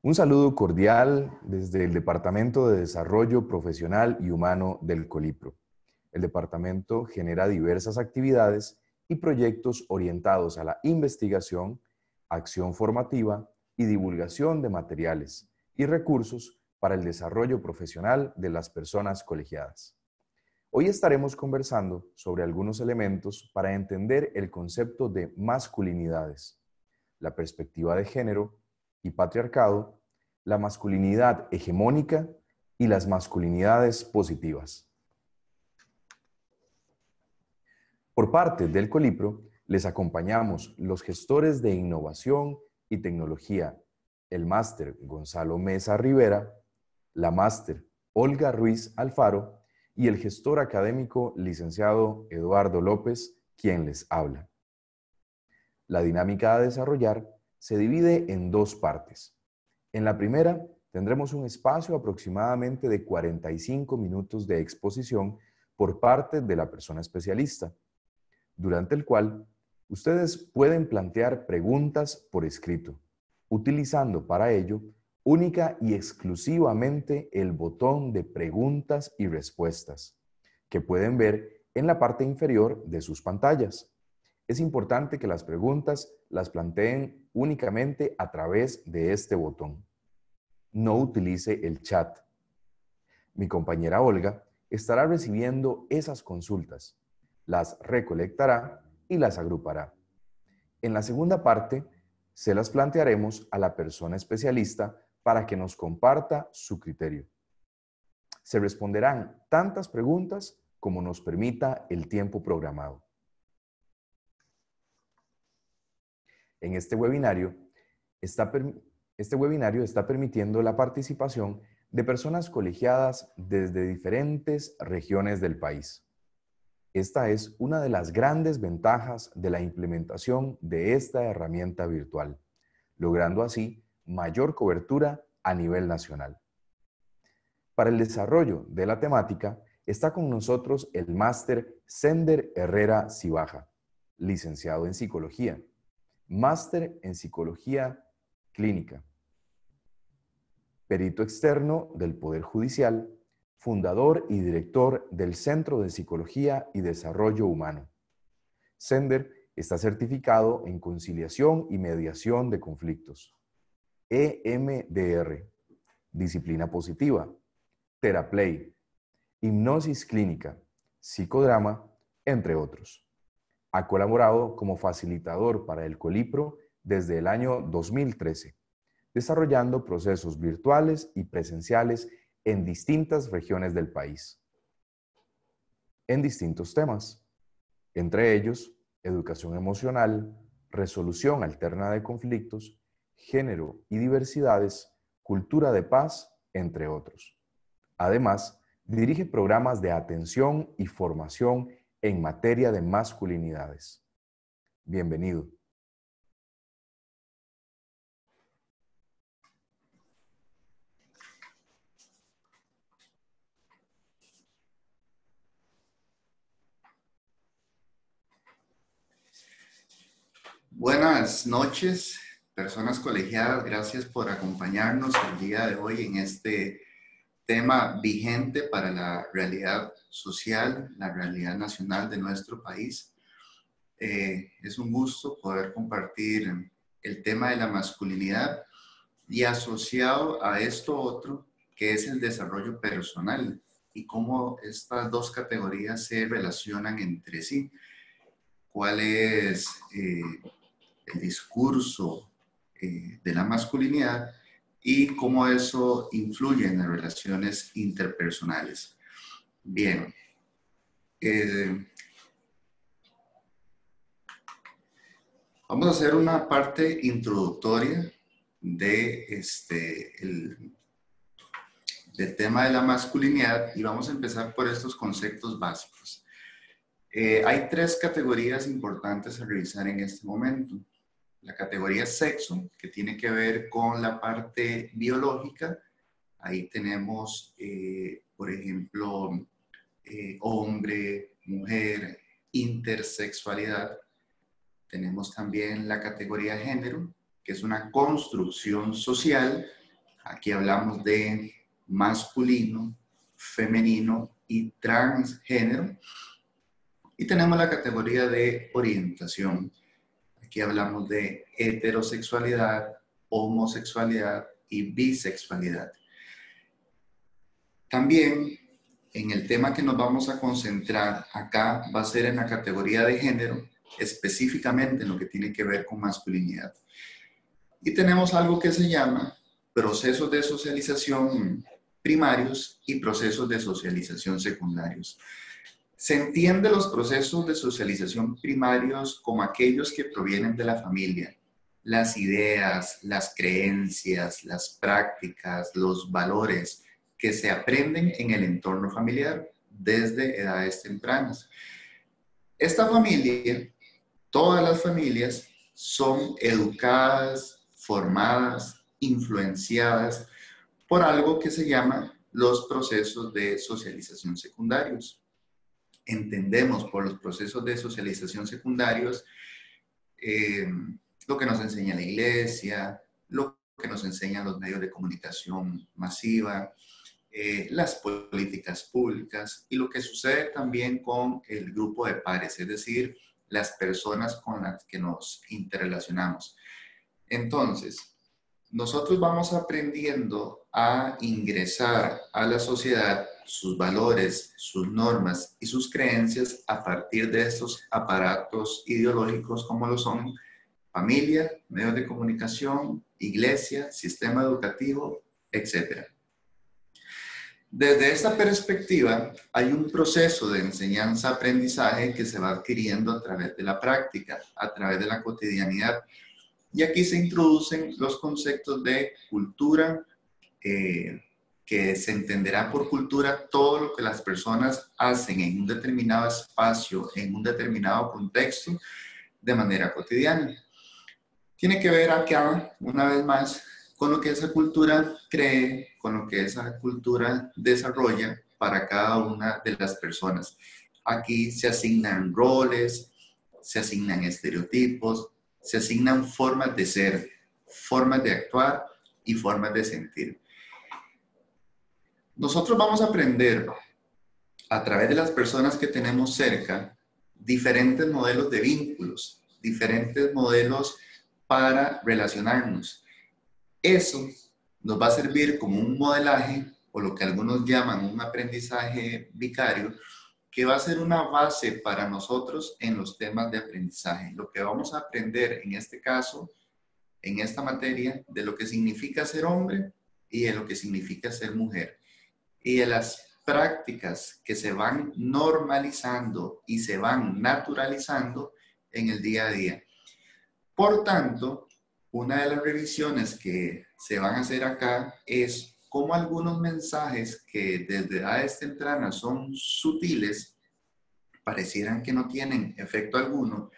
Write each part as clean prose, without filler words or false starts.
Un saludo cordial desde el Departamento de Desarrollo Profesional y Humano del Colipro. El departamento genera diversas actividades y proyectos orientados a la investigación, acción formativa y divulgación de materiales y recursos para el desarrollo profesional de las personas colegiadas. Hoy estaremos conversando sobre algunos elementos para entender el concepto de masculinidades, la perspectiva de género y patriarcado, la masculinidad hegemónica y las masculinidades positivas. Por parte del Colipro, les acompañamos los gestores de innovación y tecnología, el máster Gonzalo Mesa Rivera, la máster Olga Ruiz Alfaro y el gestor académico licenciado Eduardo López, quien les habla. La dinámica a desarrollar se divide en dos partes. En la primera, tendremos un espacio aproximadamente de 45 minutos de exposición por parte de la persona especialista, durante el cual ustedes pueden plantear preguntas por escrito, utilizando para ello única y exclusivamente el botón de preguntas y respuestas, que pueden ver en la parte inferior de sus pantallas. Es importante que las preguntas las planteen únicamente a través de este botón. No utilice el chat. Mi compañera Olga estará recibiendo esas consultas, las recolectará y las agrupará. En la segunda parte, se las plantearemos a la persona especialista para que nos comparta su criterio. Se responderán tantas preguntas como nos permita el tiempo programado. En este webinario está permitiendo la participación de personas colegiadas desde diferentes regiones del país. Esta es una de las grandes ventajas de la implementación de esta herramienta virtual, logrando así mayor cobertura a nivel nacional. Para el desarrollo de la temática está con nosotros el máster Sender Herrera Cibaja, licenciado en Psicología, máster en Psicología Clínica, perito externo del Poder Judicial, fundador y director del Centro de Psicología y Desarrollo Humano. Sender está certificado en conciliación y mediación de conflictos, EMDR, disciplina positiva, Theraplay, hipnosis clínica, psicodrama, entre otros. Ha colaborado como facilitador para el Colipro desde el año 2013, desarrollando procesos virtuales y presenciales en distintas regiones del país, en distintos temas, entre ellos educación emocional, resolución alterna de conflictos, género y diversidades, cultura de paz, entre otros. Además, dirige programas de atención y formación en materia de masculinidades. Bienvenido. Buenas noches, personas colegiadas. Gracias por acompañarnos el día de hoy en este tema vigente para la realidad social, la realidad nacional de nuestro país. Es un gusto poder compartir el tema de la masculinidad y asociado a esto otro, que es el desarrollo personal y cómo estas dos categorías se relacionan entre sí. ¿Cuál es el discurso de la masculinidad y cómo eso influye en las relaciones interpersonales? Bien, vamos a hacer una parte introductoria de del tema de la masculinidad y vamos a empezar por estos conceptos básicos. Hay tres categorías importantes a revisar en este momento. La categoría sexo, que tiene que ver con la parte biológica. Ahí tenemos, por ejemplo, hombre, mujer, intersexualidad. Tenemos también la categoría género, que es una construcción social Aquí hablamos de masculino, femenino y transgénero. Y tenemos la categoría de orientación. Aquí hablamos de heterosexualidad, homosexualidad y bisexualidad. También en el tema que nos vamos a concentrar acá va a ser en la categoría de género, específicamente en lo que tiene que ver con masculinidad. Y tenemos algo que se llama procesos de socialización primarios y procesos de socialización secundarios. Se entiende los procesos de socialización primarios como aquellos que provienen de la familia. Las ideas, las creencias, las prácticas, los valores que se aprenden en el entorno familiar desde edades tempranas. Esta familia, todas las familias, son educadas, formadas, influenciadas por algo que se llama los procesos de socialización secundarios. Entendemos por los procesos de socialización secundarios lo que nos enseña la iglesia, lo que nos enseñan los medios de comunicación masiva, las políticas públicas y lo que sucede también con el grupo de pares, es decir, las personas con las que nos interrelacionamos. Entonces, nosotros vamos aprendiendo a ingresar a la sociedad sus valores, sus normas y sus creencias a partir de estos aparatos ideológicos como lo son familia, medios de comunicación, iglesia, sistema educativo, etc. Desde esta perspectiva, hay un proceso de enseñanza-aprendizaje que se va adquiriendo a través de la práctica, a través de la cotidianidad. Y aquí se introducen los conceptos de cultura, que se entenderá por cultura todo lo que las personas hacen en un determinado espacio, en un determinado contexto, de manera cotidiana. Tiene que ver acá, una vez más, con lo que esa cultura cree, con lo que esa cultura desarrolla para cada una de las personas. Aquí se asignan roles, se asignan estereotipos, se asignan formas de ser, formas de actuar y formas de sentir. Nosotros vamos a aprender a través de las personas que tenemos cerca diferentes modelos de vínculos, diferentes modelos para relacionarnos. Eso nos va a servir como un modelaje o lo que algunos llaman un aprendizaje vicario, que va a ser una base para nosotros en los temas de aprendizaje. Lo que vamos a aprender en este caso, en esta materia, de lo que significa ser hombre y de lo que significa ser mujer. Y de las prácticas que se van normalizando y se van naturalizando en el día a día. Por tanto, una de las revisiones que se van a hacer acá es cómo algunos mensajes que desde edades tempranas son sutiles, parecieran que no tienen efecto alguno,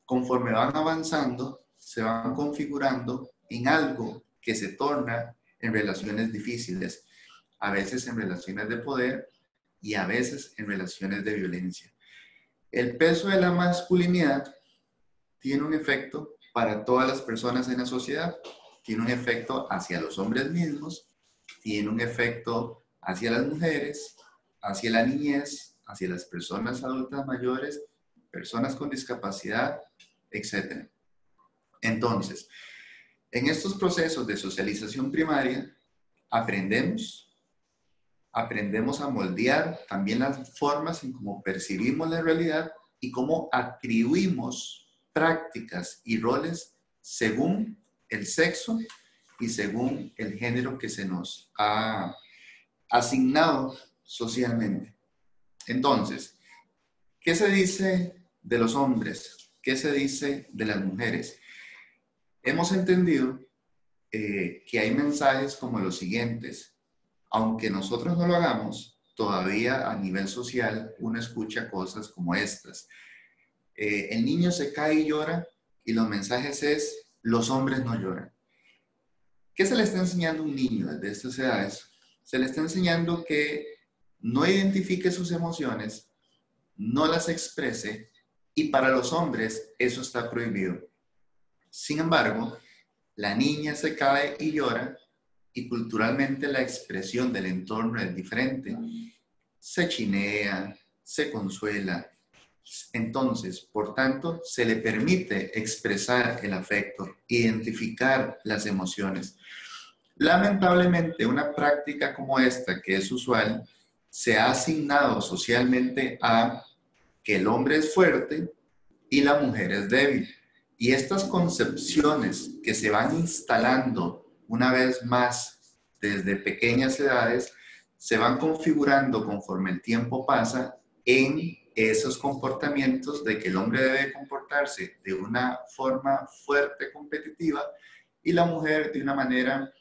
conforme van avanzando, se van configurando en algo que se torna en relaciones difíciles, a veces en relaciones de poder y a veces en relaciones de violencia. El peso de la masculinidad tiene un efecto para todas las personas en la sociedad, tiene un efecto hacia los hombres mismos, tiene un efecto hacia las mujeres, hacia la niñez, hacia las personas adultas mayores, personas con discapacidad, etc. Entonces, en estos procesos de socialización primaria, aprendemos a moldear también las formas en cómo percibimos la realidad y cómo atribuimos prácticas y roles según el sexo y según el género que se nos ha asignado socialmente. Entonces, ¿qué se dice de los hombres? ¿Qué se dice de las mujeres? Hemos entendido que hay mensajes como los siguientes. Aunque nosotros no lo hagamos, todavía a nivel social uno escucha cosas como estas. El niño se cae y llora y los mensajes es, los hombres no lloran. ¿Qué se le está enseñando a un niño desde estas edades? Se le está enseñando que no identifique sus emociones, no las exprese y para los hombres eso está prohibido. Sin embargo, la niña se cae y llora y culturalmente la expresión del entorno es diferente, se chinea, se consuela. Entonces, por tanto, se le permite expresar el afecto, identificar las emociones. Lamentablemente, una práctica como esta, que es usual, se ha asignado socialmente a que el hombre es fuerte y la mujer es débil. Y estas concepciones que se van instalando una vez más desde pequeñas edades, se van configurando conforme el tiempo pasa en esos comportamientos de que el hombre debe comportarse de una forma fuerte, competitiva, y la mujer de una manera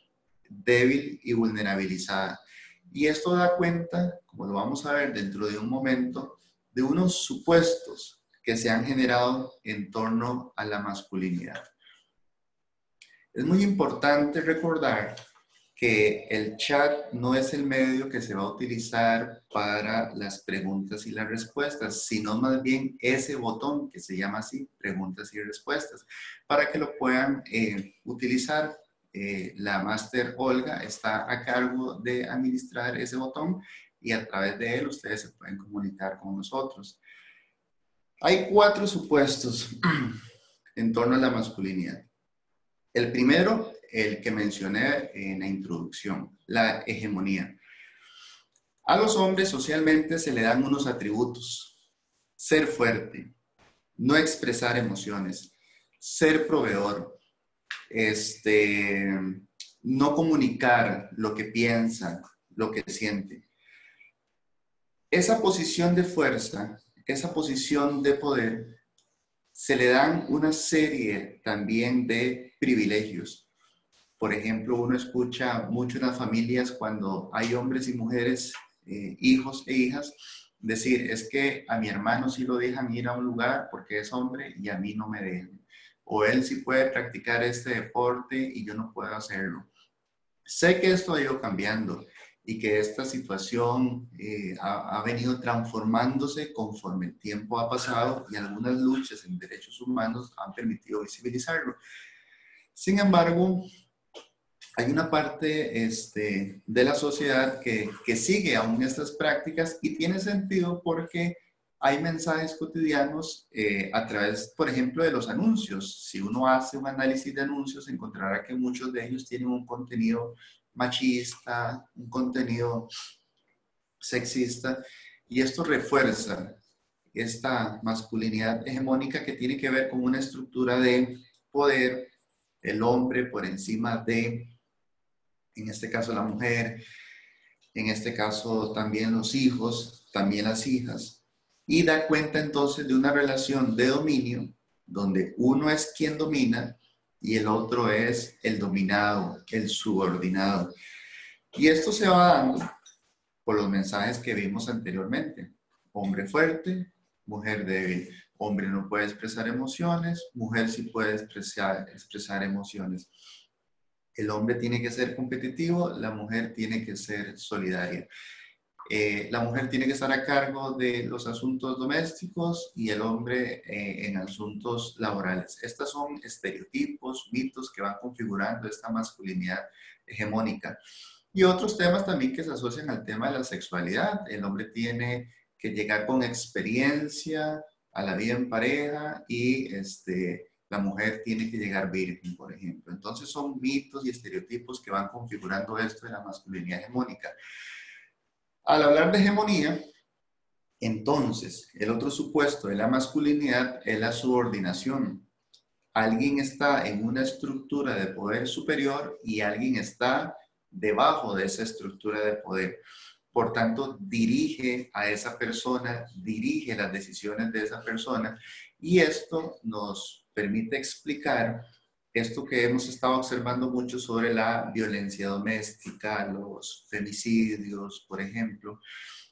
débil y vulnerabilizada. Y esto da cuenta, como lo vamos a ver dentro de un momento, de unos supuestos que se han generado en torno a la masculinidad. Es muy importante recordar que el chat no es el medio que se va a utilizar para las preguntas y las respuestas, sino más bien ese botón que se llama así, preguntas y respuestas, para que lo puedan utilizar. La máster Olga está a cargo de administrar ese botón y a través de él ustedes se pueden comunicar con nosotros. Hay 4 supuestos en torno a la masculinidad. El primero, el que mencioné en la introducción, la hegemonía. A los hombres socialmente se le dan unos atributos: ser fuerte, no expresar emociones, ser proveedor, no comunicar lo que piensa, lo que siente. Esa posición de fuerza, esa posición de poder, se le dan una serie también de privilegios. Por ejemplo, uno escucha mucho en las familias cuando hay hombres y mujeres, hijos e hijas, decir, es que a mi hermano sí lo dejan ir a un lugar porque es hombre y a mí no me dejan. O él sí puede practicar este deporte y yo no puedo hacerlo. Sé que esto ha ido cambiando y que esta situación ha venido transformándose conforme el tiempo ha pasado y algunas luchas en derechos humanos han permitido visibilizarlo. Sin embargo, hay una parte de la sociedad que sigue aún estas prácticas y tiene sentido porque hay mensajes cotidianos a través, por ejemplo, de los anuncios. Si uno hace un análisis de anuncios, encontrará que muchos de ellos tienen un contenido machista, un contenido sexista, y esto refuerza esta masculinidad hegemónica que tiene que ver con una estructura de poder, el hombre por encima de, en este caso, la mujer, en este caso también los hijos, también las hijas, y da cuenta entonces de una relación de dominio donde uno es quien domina y el otro es el dominado, el subordinado. Y esto se va dando por los mensajes que vimos anteriormente. Hombre fuerte, mujer débil. Hombre no puede expresar emociones, mujer sí puede expresar emociones. El hombre tiene que ser competitivo, la mujer tiene que ser solidaria. La mujer tiene que estar a cargo de los asuntos domésticos y el hombre en asuntos laborales. Estos son estereotipos, mitos que van configurando esta masculinidad hegemónica. Y otros temas también que se asocian al tema de la sexualidad. El hombre tiene que llegar con experiencia a la vida en pareja y la mujer tiene que llegar virgen, por ejemplo. Entonces son mitos y estereotipos que van configurando esto de la masculinidad hegemónica. Al hablar de hegemonía, entonces, el otro supuesto de la masculinidad es la subordinación. Alguien está en una estructura de poder superior y alguien está debajo de esa estructura de poder. Por tanto, dirige a esa persona, dirige las decisiones de esa persona, y esto nos permite explicar esto que hemos estado observando mucho sobre la violencia doméstica, los femicidios, por ejemplo,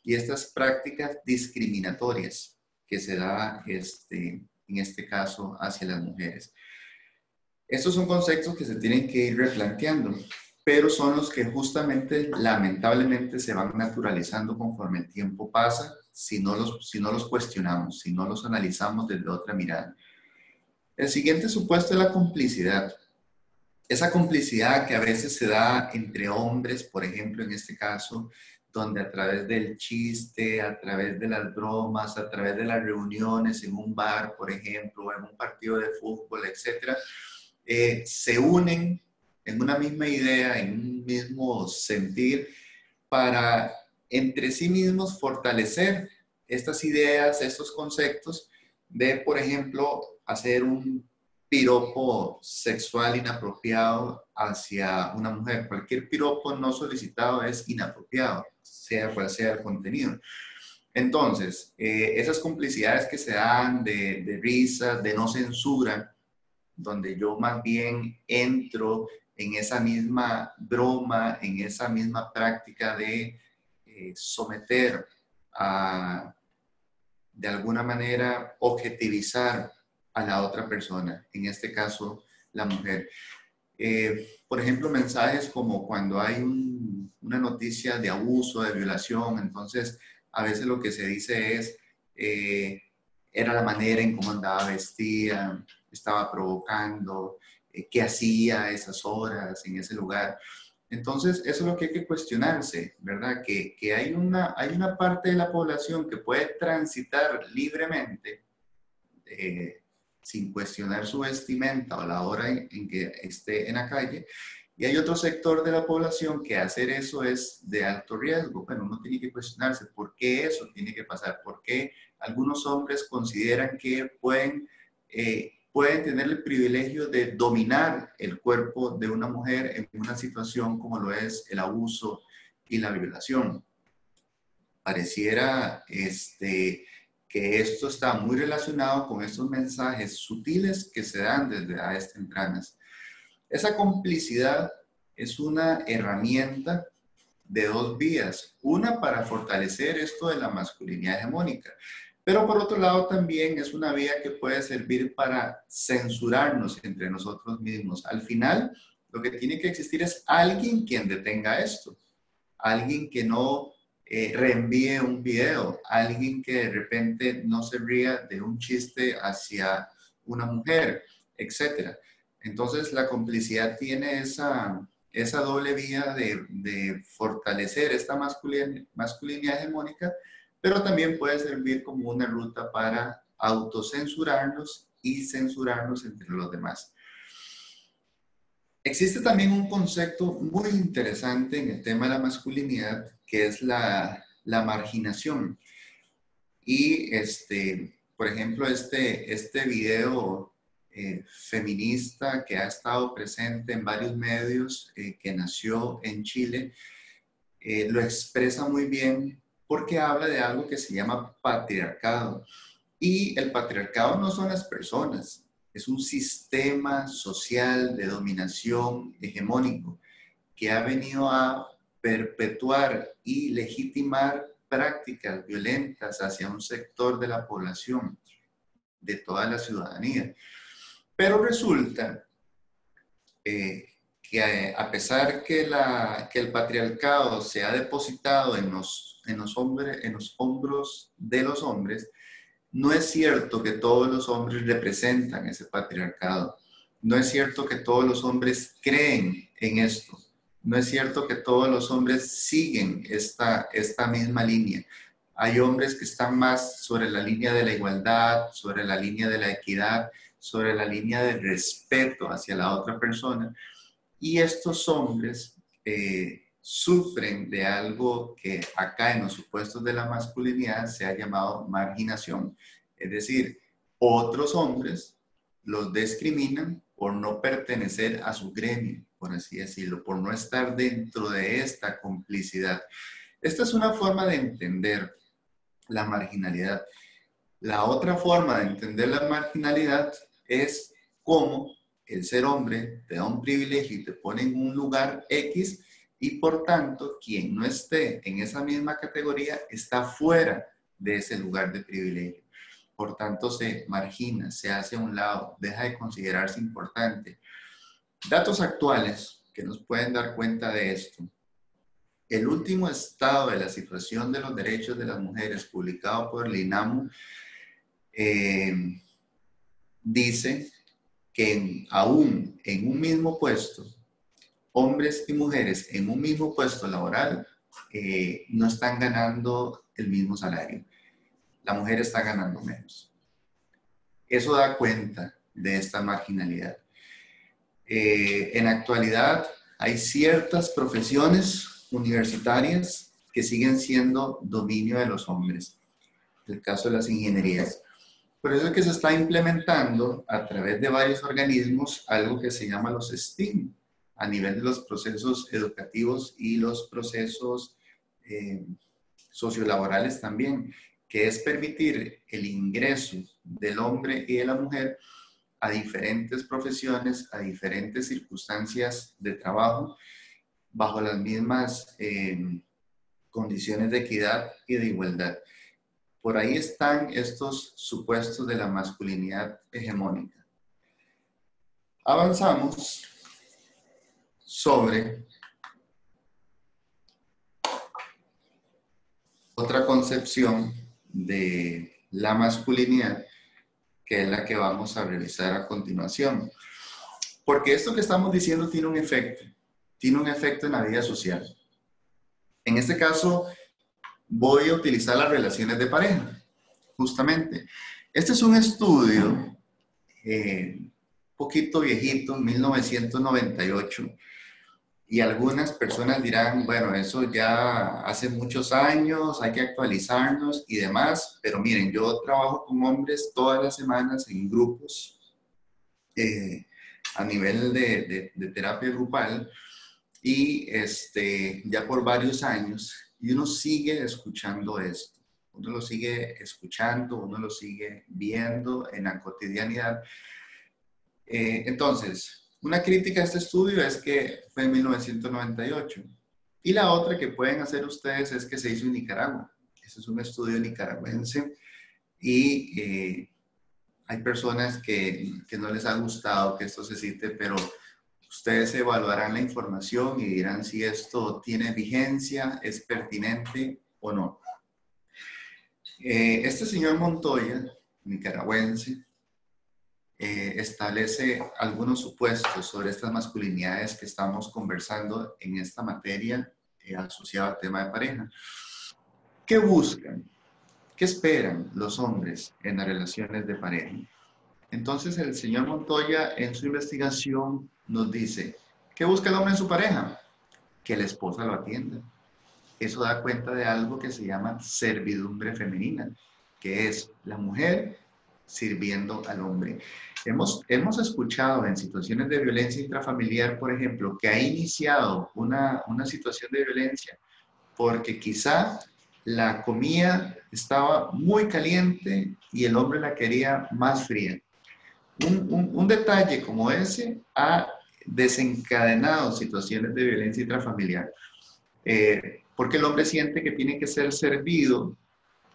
y estas prácticas discriminatorias que se da en este caso hacia las mujeres. Estos son conceptos que se tienen que ir replanteando, pero son los que justamente, lamentablemente, se van naturalizando conforme el tiempo pasa, si no los cuestionamos, si no los analizamos desde otra mirada. El siguiente supuesto es la complicidad. esa complicidad que a veces se da entre hombres, por ejemplo, en este caso, donde a través del chiste, a través de las bromas, a través de las reuniones en un bar, por ejemplo, o en un partido de fútbol, etcétera, se unen en una misma idea, en un mismo sentir, para entre sí mismos fortalecer estas ideas, estos conceptos de, por ejemplo, hacer un piropo sexual inapropiado hacia una mujer. Cualquier piropo no solicitado es inapropiado, sea cual sea el contenido. Entonces, esas complicidades que se dan de risas, de no censura, donde yo más bien entro en esa misma broma, en esa misma práctica de someter a, de alguna manera, objetivizar a la otra persona, en este caso, la mujer. Por ejemplo, mensajes como cuando hay una noticia de abuso, de violación, entonces a veces lo que se dice es, era la manera en cómo andaba vestida, estaba provocando, qué hacía a esas horas en ese lugar. Entonces, eso es lo que hay que cuestionarse, ¿verdad? Que hay una parte de la población que puede transitar libremente, sin cuestionar su vestimenta o la hora en que esté en la calle. Y hay otro sector de la población que hacer eso es de alto riesgo. Bueno, uno tiene que cuestionarse por qué eso tiene que pasar, por qué algunos hombres consideran que pueden tener el privilegio de dominar el cuerpo de una mujer en una situación como lo es el abuso y la violación. Pareciera que esto está muy relacionado con estos mensajes sutiles que se dan desde edades tempranas. Esa complicidad es una herramienta de dos vías. Una para fortalecer esto de la masculinidad hegemónica, pero por otro lado también es una vía que puede servir para censurarnos entre nosotros mismos. Al final, lo que tiene que existir es alguien quien detenga esto, alguien que no reenvíe un video, alguien que de repente no se ría de un chiste hacia una mujer, etc. Entonces la complicidad tiene esa doble vía de fortalecer esta masculinidad hegemónica, pero también puede servir como una ruta para autocensurarnos y censurarnos entre los demás. Existe también un concepto muy interesante en el tema de la masculinidad, que es la marginación. Y por ejemplo, este video feminista que ha estado presente en varios medios, que nació en Chile, lo expresa muy bien porque habla de algo que se llama patriarcado. Y el patriarcado no son las personas, es un sistema social de dominación hegemónico que ha venido a perpetuar y legitimar prácticas violentas hacia un sector de la población, de toda la ciudadanía. Pero resulta que a pesar que el patriarcado se ha depositado en los hombros de los hombres, no es cierto que todos los hombres representan ese patriarcado. No es cierto que todos los hombres creen en esto. No es cierto que todos los hombres siguen esta misma línea. Hay hombres que están más sobre la línea de la igualdad, sobre la línea de la equidad, sobre la línea del respeto hacia la otra persona. Y estos hombres sufren de algo que acá en los supuestos de la masculinidad se ha llamado marginación. Es decir, otros hombres los discriminan por no pertenecer a su gremio, por así decirlo, por no estar dentro de esta complicidad. Esta es una forma de entender la marginalidad. La otra forma de entender la marginalidad es cómo el ser hombre te da un privilegio y te pone en un lugar X y por tanto quien no esté en esa misma categoría está fuera de ese lugar de privilegio. Por tanto se margina, se hace a un lado, deja de considerarse importante. Datos actuales que nos pueden dar cuenta de esto. El último estado de la situación de los derechos de las mujeres publicado por el INAMU dice que aún en un mismo puesto, hombres y mujeres en un mismo puesto laboral, no están ganando el mismo salario. La mujer está ganando menos. Eso da cuenta de esta marginalidad. En la actualidad hay ciertas profesiones universitarias que siguen siendo dominio de los hombres. El caso de las ingenierías. Por eso es que se está implementando a través de varios organismos algo que se llama los STEAM, a nivel de los procesos educativos y los procesos sociolaborales también, que es permitir el ingreso del hombre y de la mujer a diferentes profesiones, a diferentes circunstancias de trabajo, bajo las mismas condiciones de equidad y de igualdad. Por ahí están estos supuestos de la masculinidad hegemónica. Avanzamos sobre otra concepción de la masculinidad, que es la que vamos a revisar a continuación. Porque esto que estamos diciendo tiene un efecto en la vida social. En este caso, voy a utilizar las relaciones de pareja, justamente. Este es un estudio poquito viejito, 1998, y algunas personas dirán, bueno, eso ya hace muchos años, hay que actualizarnos y demás, pero miren, yo trabajo con hombres todas las semanas en grupos a nivel de terapia grupal y ya por varios años, y uno sigue escuchando esto, uno lo sigue escuchando, uno lo sigue viendo en la cotidianidad. Entonces, una crítica a este estudio es que fue en 1998. Y la otra que pueden hacer ustedes es que se hizo en Nicaragua. Este es un estudio nicaragüense y hay personas que no les ha gustado que esto se cite, pero ustedes evaluarán la información y dirán si esto tiene vigencia, es pertinente o no. Este señor Montoya, nicaragüense, establece algunos supuestos sobre estas masculinidades que estamos conversando en esta materia asociada al tema de pareja. ¿Qué buscan? ¿Qué esperan los hombres en las relaciones de pareja? Entonces el señor Montoya en su investigación nos dice, ¿qué busca el hombre en su pareja? Que la esposa lo atienda. Eso da cuenta de algo que se llama servidumbre femenina, que es la mujer sirviendo al hombre. Hemos escuchado en situaciones de violencia intrafamiliar, por ejemplo, que ha iniciado una situación de violencia porque quizá la comida estaba muy caliente y el hombre la quería más fría. Un detalle como ese ha desencadenado situaciones de violencia intrafamiliar, porque el hombre siente que tiene que ser servido,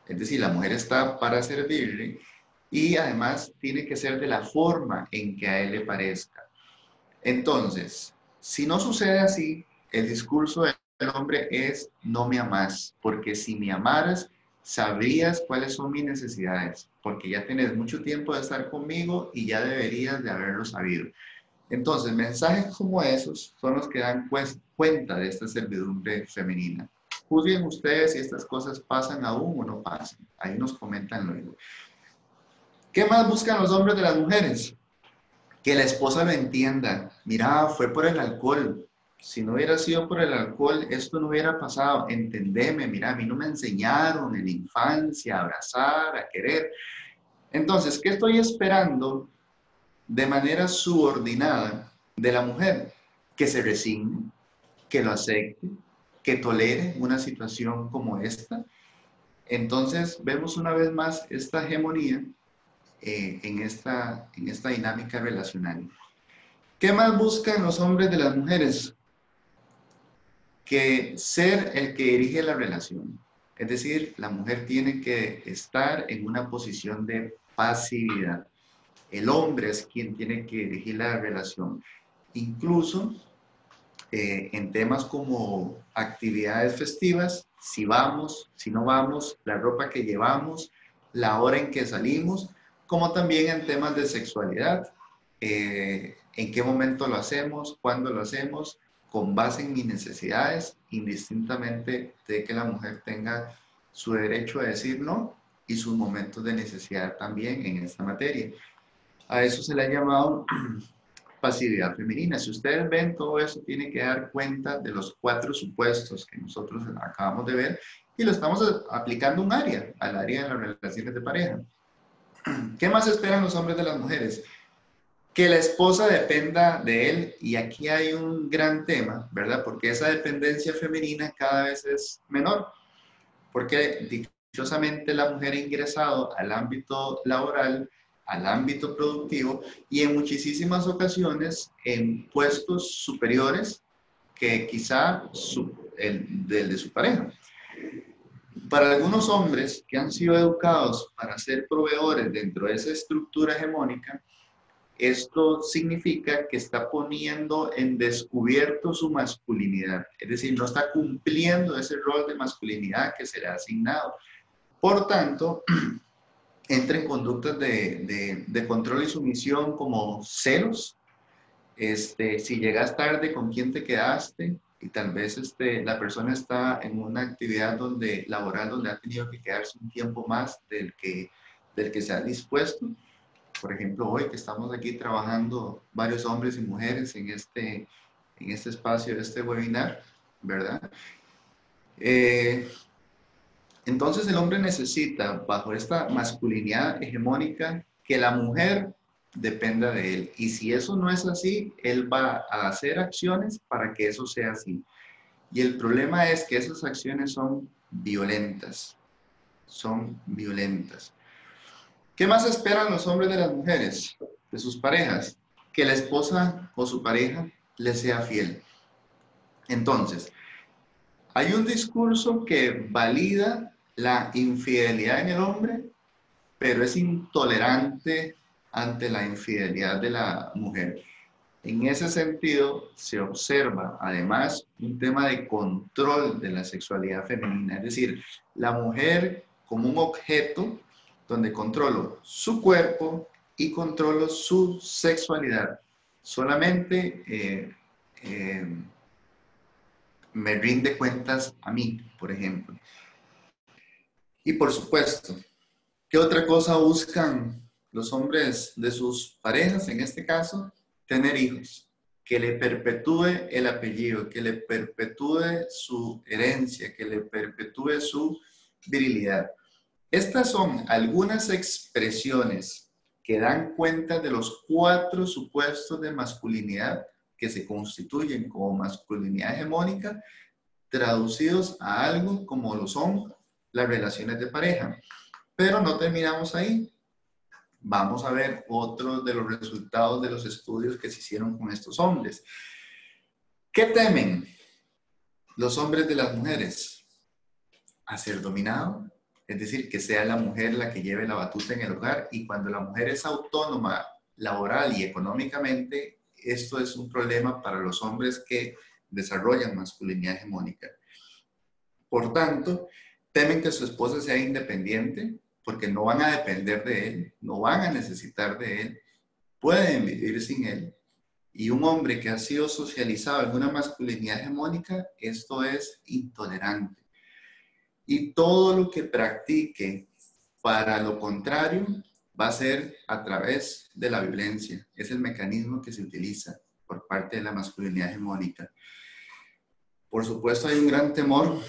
es decir, la mujer está para servirle, y además tiene que ser de la forma en que a él le parezca. Entonces, si no sucede así, el discurso del hombre es no me amas, porque si me amaras, sabrías cuáles son mis necesidades, porque ya tienes mucho tiempo de estar conmigo y ya deberías de haberlo sabido. Entonces, mensajes como esos son los que dan cuenta de esta servidumbre femenina. Juzguen ustedes si estas cosas pasan aún o no pasan. Ahí nos comentan luego. ¿Qué más buscan los hombres de las mujeres? Que la esposa lo entienda. Mira, fue por el alcohol. Si no hubiera sido por el alcohol, esto no hubiera pasado. Entendeme, mira, a mí no me enseñaron en la infancia a abrazar, a querer. Entonces, ¿qué estoy esperando de manera subordinada de la mujer? Que se resigne, que lo acepte, que tolere una situación como esta. Entonces, vemos una vez más esta hegemonía en esta dinámica relacional. ¿Qué más buscan los hombres de las mujeres? Que ser el que dirige la relación. Es decir, la mujer tiene que estar en una posición de pasividad. El hombre es quien tiene que dirigir la relación. Incluso en temas como actividades festivas, si vamos, si no vamos, la ropa que llevamos, la hora en que salimos, como también en temas de sexualidad. en qué momento lo hacemos, cuándo lo hacemos, con base en mis necesidades, indistintamente de que la mujer tenga su derecho a decir no y sus momentos de necesidad también en esta materia. A eso se le ha llamado pasividad femenina. Si ustedes ven, todo eso tiene que dar cuenta de los 4 supuestos que nosotros acabamos de ver y lo estamos aplicando a un área, al área de las relaciones de pareja. ¿Qué más esperan los hombres de las mujeres? Que la esposa dependa de él, y aquí hay un gran tema, ¿verdad? Porque esa dependencia femenina cada vez es menor, porque dichosamente la mujer ha ingresado al ámbito laboral, al ámbito productivo, y en muchísimas ocasiones en puestos superiores que quizá del de su pareja. Para algunos hombres que han sido educados para ser proveedores dentro de esa estructura hegemónica, esto significa que está poniendo en descubierto su masculinidad, es decir, no está cumpliendo ese rol de masculinidad que se le ha asignado. Por tanto, entra en conductas de control y sumisión como celos. Si llegas tarde, ¿con quién te quedaste? Y tal vez la persona está en una actividad laboral donde ha tenido que quedarse un tiempo más del que se ha dispuesto. Por ejemplo, hoy que estamos aquí trabajando varios hombres y mujeres en este espacio, este webinar, ¿verdad? Entonces el hombre necesita, bajo esta masculinidad hegemónica, que la mujer dependa de él. Y si eso no es así, él va a hacer acciones para que eso sea así. Y el problema es que esas acciones son violentas. Son violentas. ¿Qué más esperan los hombres de las mujeres, de sus parejas? Que la esposa o su pareja les sea fiel. Entonces, hay un discurso que valida la infidelidad en el hombre, pero es intolerante ante la infidelidad de la mujer. En ese sentido, se observa además un tema de control de la sexualidad femenina, es decir, la mujer como un objeto donde controlo su cuerpo y controlo su sexualidad. Solamente me rinde cuentas a mí, por ejemplo. Y por supuesto, ¿qué otra cosa buscan los hombres de sus parejas en este caso? Tener hijos, que le perpetúe el apellido, que le perpetúe su herencia, que le perpetúe su virilidad. Estas son algunas expresiones que dan cuenta de los 4 supuestos de masculinidad que se constituyen como masculinidad hegemónica, traducidos a algo como lo son las relaciones de pareja. Pero no terminamos ahí. Vamos a ver otros de los resultados de los estudios que se hicieron con estos hombres. ¿Qué temen los hombres de las mujeres? A ser dominado, es decir, que sea la mujer la que lleve la batuta en el hogar, y cuando la mujer es autónoma laboral y económicamente, esto es un problema para los hombres que desarrollan masculinidad hegemónica. Por tanto, temen que su esposa sea independiente, porque no van a depender de él, no van a necesitar de él, pueden vivir sin él. Y un hombre que ha sido socializado en una masculinidad hegemónica, esto es intolerante. Y todo lo que practique para lo contrario va a ser a través de la violencia. Es el mecanismo que se utiliza por parte de la masculinidad hegemónica. Por supuesto, hay un gran temor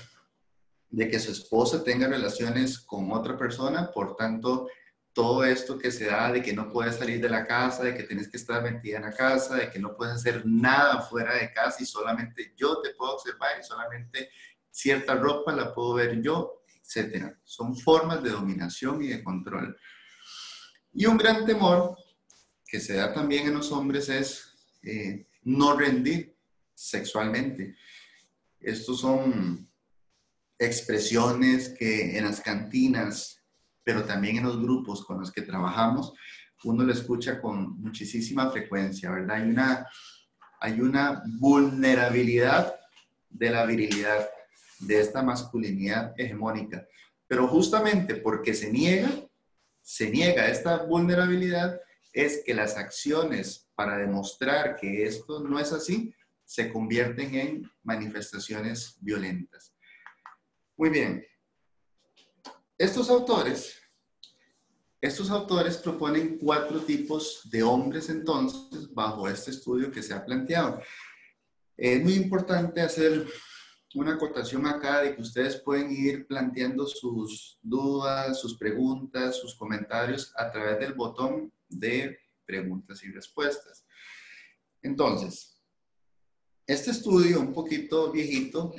de que su esposa tenga relaciones con otra persona, por tanto, todo esto que se da de que no puedes salir de la casa, de que tienes que estar metida en la casa, de que no puedes hacer nada fuera de casa y solamente yo te puedo observar y solamente cierta ropa la puedo ver yo, etc. Son formas de dominación y de control. Y un gran temor que se da también en los hombres es no rendir sexualmente. Estos son expresiones que en las cantinas, pero también en los grupos con los que trabajamos, uno lo escucha con muchísima frecuencia, ¿verdad? Hay una vulnerabilidad de la virilidad, de esta masculinidad hegemónica, pero justamente porque se niega esta vulnerabilidad, es que las acciones para demostrar que esto no es así, se convierten en manifestaciones violentas. Muy bien. Estos autores proponen 4 tipos de hombres entonces bajo este estudio que se ha planteado. Es muy importante hacer una acotación acá de que ustedes pueden ir planteando sus dudas, sus preguntas, sus comentarios a través del botón de preguntas y respuestas. Entonces, este estudio, un poquito viejito,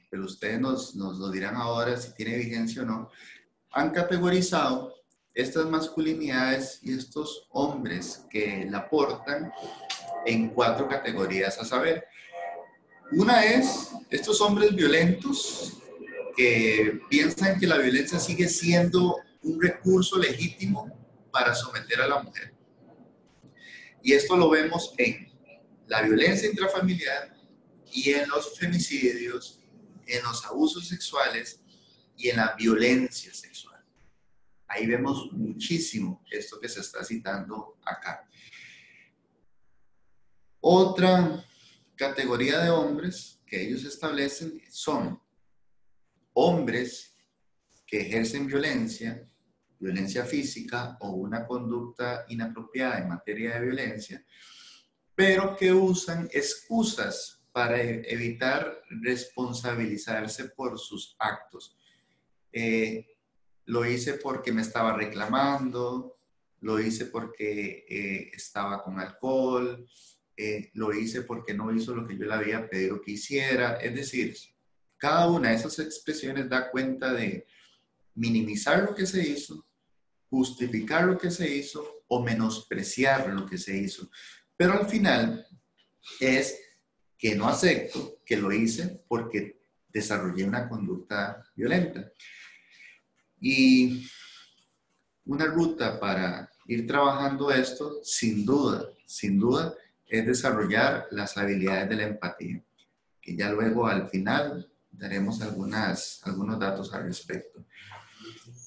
pero ustedes nos lo dirán ahora si tiene vigencia o no, han categorizado estas masculinidades y estos hombres que la portan en 4 categorías a saber. Una es estos hombres violentos que piensan que la violencia sigue siendo un recurso legítimo para someter a la mujer. Y esto lo vemos en la violencia intrafamiliar y en los femicidios, en los abusos sexuales y en la violencia sexual. Ahí vemos muchísimo esto que se está citando acá. Otra categoría de hombres que ellos establecen son hombres que ejercen violencia, violencia física o una conducta inapropiada en materia de violencia, pero que usan excusas para evitar responsabilizarse por sus actos. Lo hice porque me estaba reclamando, lo hice porque estaba con alcohol, lo hice porque no hizo lo que yo le había pedido que hiciera. Es decir, cada una de esas expresiones da cuenta de minimizar lo que se hizo, justificar lo que se hizo o menospreciar lo que se hizo. Pero al final es que no acepto que lo hice porque desarrollé una conducta violenta. Y una ruta para ir trabajando esto, sin duda, es desarrollar las habilidades de la empatía, que ya luego al final daremos algunos datos al respecto.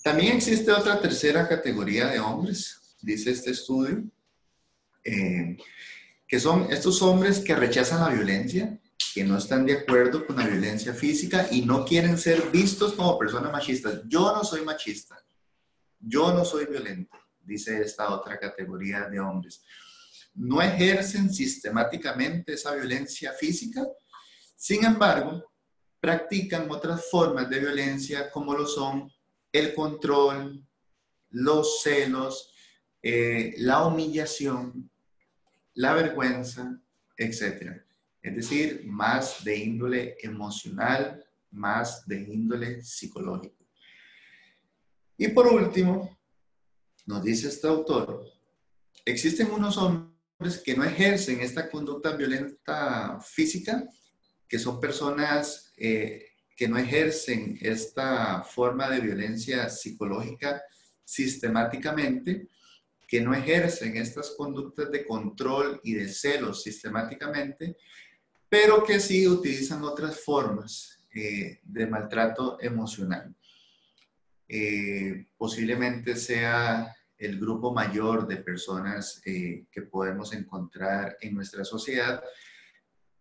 También existe otra tercera categoría de hombres, dice este estudio, que son estos hombres que rechazan la violencia, que no están de acuerdo con la violencia física y no quieren ser vistos como personas machistas. Yo no soy machista, yo no soy violento, dice esta otra categoría de hombres. No ejercen sistemáticamente esa violencia física, sin embargo, practican otras formas de violencia como lo son el control, los celos, la humillación, la vergüenza, etc. Es decir, más de índole emocional, más de índole psicológico. Y por último, nos dice este autor, existen unos hombres que no ejercen esta conducta violenta física, que son personas que no ejercen esta forma de violencia psicológica sistemáticamente, que no ejercen estas conductas de control y de celos sistemáticamente, pero que sí utilizan otras formas de maltrato emocional. Posiblemente sea el grupo mayor de personas que podemos encontrar en nuestra sociedad,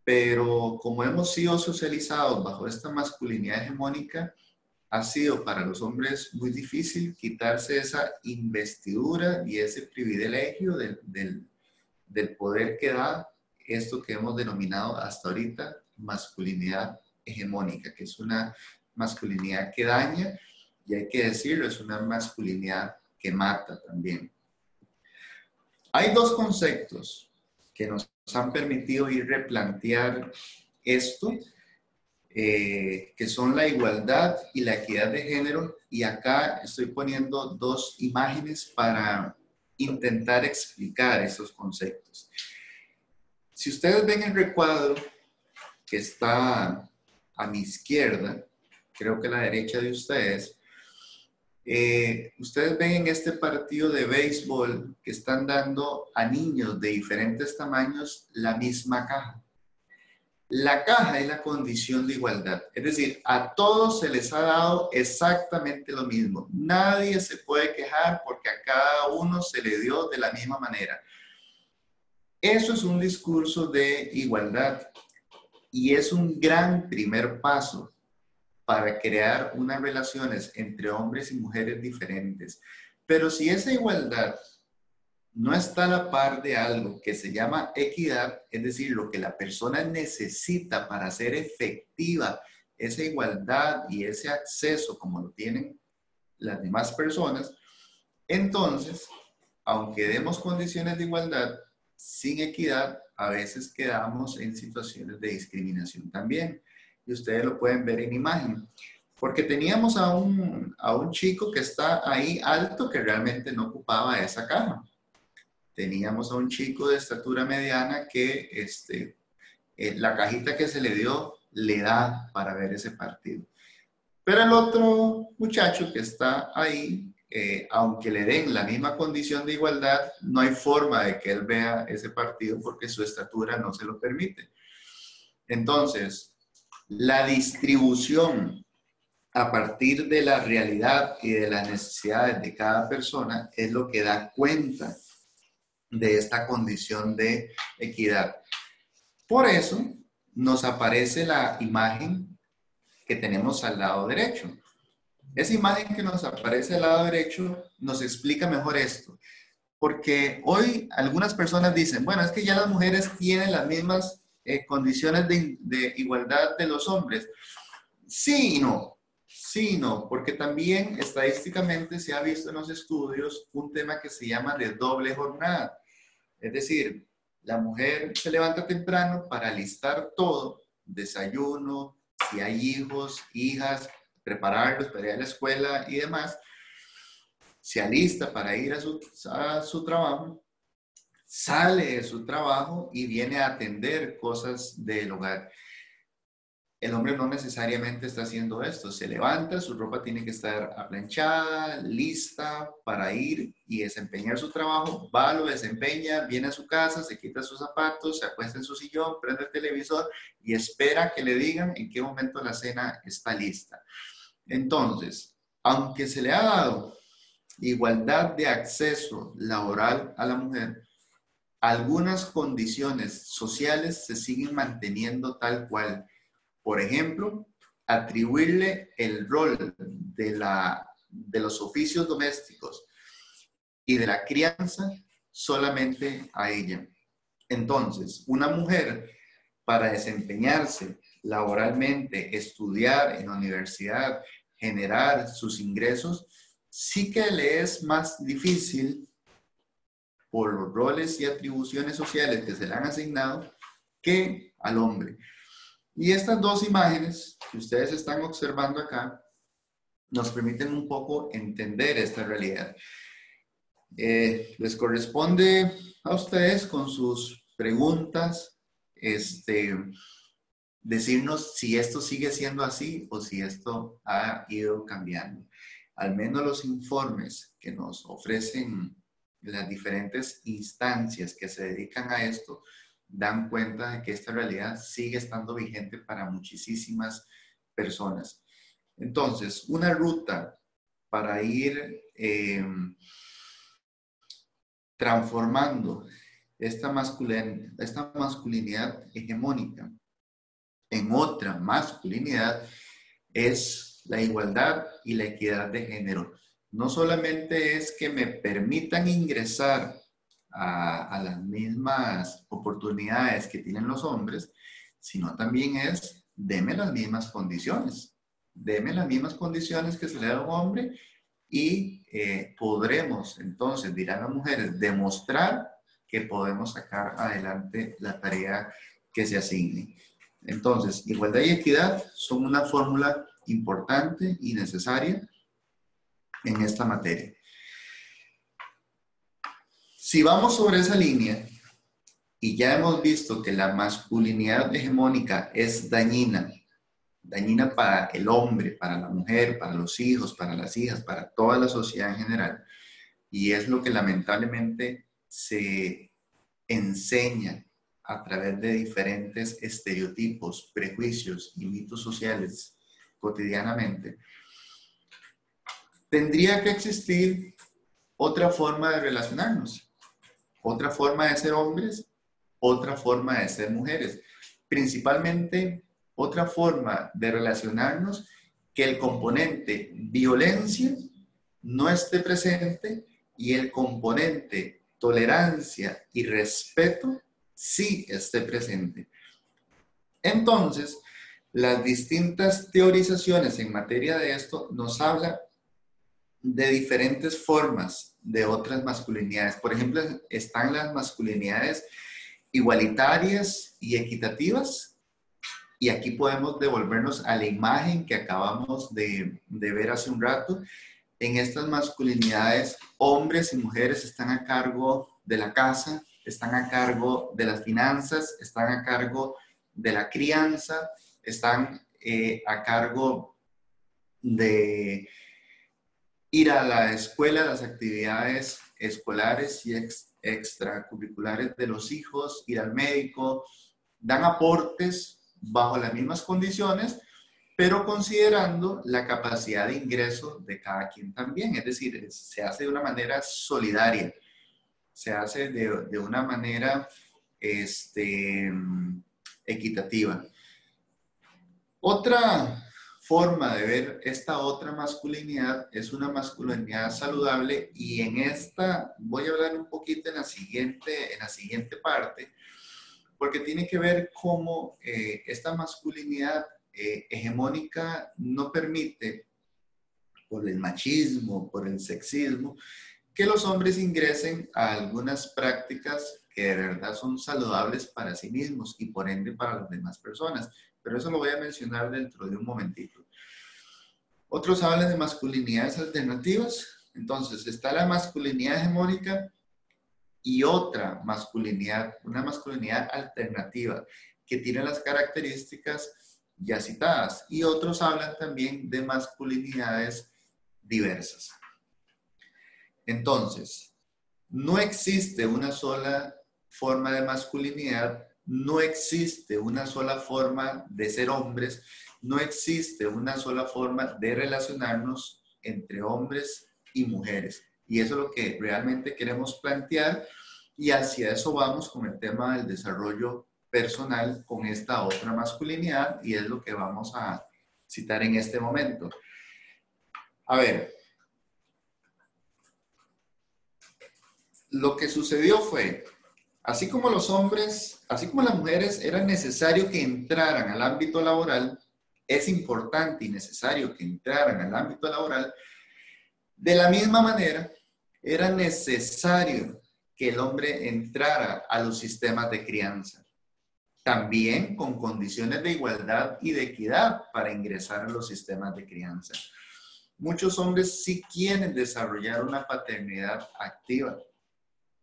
pero como hemos sido socializados bajo esta masculinidad hegemónica, ha sido para los hombres muy difícil quitarse esa investidura y ese privilegio del poder que da esto que hemos denominado hasta ahorita masculinidad hegemónica, que es una masculinidad que daña y hay que decirlo, es una masculinidad que mata también. Hay 2 conceptos que nos han permitido ir replantear esto, que son la igualdad y la equidad de género, y acá estoy poniendo 2 imágenes para intentar explicar esos conceptos. Si ustedes ven el recuadro que está a mi izquierda, creo que a la derecha de ustedes, ustedes ven en este partido de béisbol que están dando a niños de diferentes tamaños la misma caja. La caja es la condición de igualdad, es decir, a todos se les ha dado exactamente lo mismo. Nadie se puede quejar porque a cada uno se le dio de la misma manera. Eso es un discurso de igualdad y es un gran primer paso para crear unas relaciones entre hombres y mujeres diferentes. Pero si esa igualdad no está a la par de algo que se llama equidad, es decir, lo que la persona necesita para hacer efectiva esa igualdad y ese acceso como lo tienen las demás personas, entonces, aunque demos condiciones de igualdad, sin equidad, a veces quedamos en situaciones de discriminación también. Y ustedes lo pueden ver en imagen. Porque teníamos a un chico que está ahí alto que realmente no ocupaba esa caja. Teníamos a un chico de estatura mediana que la cajita que se le dio le da para ver ese partido. Pero el otro muchacho que está ahí, aunque le den la misma condición de igualdad, no hay forma de que él vea ese partido porque su estatura no se lo permite. Entonces, la distribución a partir de la realidad y de las necesidades de cada persona es lo que da cuenta de esta condición de equidad. Por eso nos aparece la imagen que tenemos al lado derecho. Esa imagen que nos aparece al lado derecho nos explica mejor esto. Porque hoy algunas personas dicen, bueno, es que ya las mujeres tienen las mismas condiciones de igualdad de los hombres. Sí y no. Sí y no, porque también estadísticamente se ha visto en los estudios un tema que se llama de doble jornada. Es decir, la mujer se levanta temprano para alistar todo, desayuno, si hay hijos, hijas, prepararlos para ir a la escuela y demás. Se alista para ir a su trabajo, sale de su trabajo y viene a atender cosas del hogar. El hombre no necesariamente está haciendo esto. Se levanta, su ropa tiene que estar aplanchada, lista para ir y desempeñar su trabajo. Va, lo desempeña, viene a su casa, se quita sus zapatos, se acuesta en su sillón, prende el televisor y espera que le digan en qué momento la cena está lista. Entonces, aunque se le ha dado igualdad de acceso laboral a la mujer, algunas condiciones sociales se siguen manteniendo tal cual. Por ejemplo, atribuirle el rol de los oficios domésticos y de la crianza solamente a ella. Entonces, una mujer para desempeñarse laboralmente, estudiar en la universidad, generar sus ingresos, sí que le es más difícil por los roles y atribuciones sociales que se le han asignado que al hombre. Y estas dos imágenes que ustedes están observando acá nos permiten un poco entender esta realidad. Les corresponde a ustedes con sus preguntas decirnos si esto sigue siendo así o si esto ha ido cambiando. Al menos los informes que nos ofrecen las diferentes instancias que se dedican a esto dan cuenta de que esta realidad sigue estando vigente para muchísimas personas. Entonces, una ruta para ir transformando esta masculinidad hegemónica en otra masculinidad es la igualdad y la equidad de género. No solamente es que me permitan ingresar a las mismas oportunidades que tienen los hombres, sino también es, deme las mismas condiciones. Deme las mismas condiciones que se le da a un hombre y podremos, entonces, dirán las mujeres, demostrar que podemos sacar adelante la tarea que se asigne. Entonces, igualdad y equidad son una fórmula importante y necesaria en esta materia. Si vamos sobre esa línea y ya hemos visto que la masculinidad hegemónica es dañina para el hombre, para la mujer, para los hijos, para las hijas, para toda la sociedad en general, y es lo que lamentablemente se enseña a través de diferentes estereotipos, prejuicios y mitos sociales cotidianamente, tendría que existir otra forma de relacionarnos, otra forma de ser hombres otra forma de ser mujeres. Principalmente, otra forma de relacionarnos que el componente violencia no esté presente y el componente tolerancia y respeto sí esté presente. Entonces, las distintas teorizaciones en materia de esto nos hablan de diferentes formas de otras masculinidades. Por ejemplo, están las masculinidades igualitarias y equitativas. Y aquí podemos devolvernos a la imagen que acabamos de ver hace un rato. En estas masculinidades, hombres y mujeres están a cargo de la casa, están a cargo de las finanzas, están a cargo de la crianza, están a cargo de ir a la escuela, las actividades escolares y extracurriculares de los hijos, ir al médico, dan aportes bajo las mismas condiciones, pero considerando la capacidad de ingreso de cada quien también. Es decir, se hace de una manera solidaria, se hace de una manera equitativa. Otra forma de ver esta otra masculinidad es una masculinidad saludable, y en esta voy a hablar un poquito en la siguiente parte, porque tiene que ver cómo esta masculinidad hegemónica no permite, por el machismo, por el sexismo, que los hombres ingresen a algunas prácticas que de verdad son saludables para sí mismos y por ende para las demás personas. Pero eso lo voy a mencionar dentro de un momentito. Otros hablan de masculinidades alternativas. Entonces, está la masculinidad hegemónica y otra masculinidad, una masculinidad alternativa, que tiene las características ya citadas. Y otros hablan también de masculinidades diversas. Entonces, no existe una sola forma de masculinidad, no existe una sola forma de ser hombres, no existe una sola forma de relacionarnos entre hombres y mujeres. Y eso es lo que realmente queremos plantear, y hacia eso vamos con el tema del desarrollo personal con esta otra masculinidad, y es lo que vamos a citar en este momento. A ver, lo que sucedió fue, así como los hombres, así como las mujeres, era necesario que entraran al ámbito laboral, es importante y necesario que entraran al ámbito laboral, de la misma manera, era necesario que el hombre entrara a los sistemas de crianza, también con condiciones de igualdad y de equidad para ingresar a los sistemas de crianza. Muchos hombres sí quieren desarrollar una paternidad activa,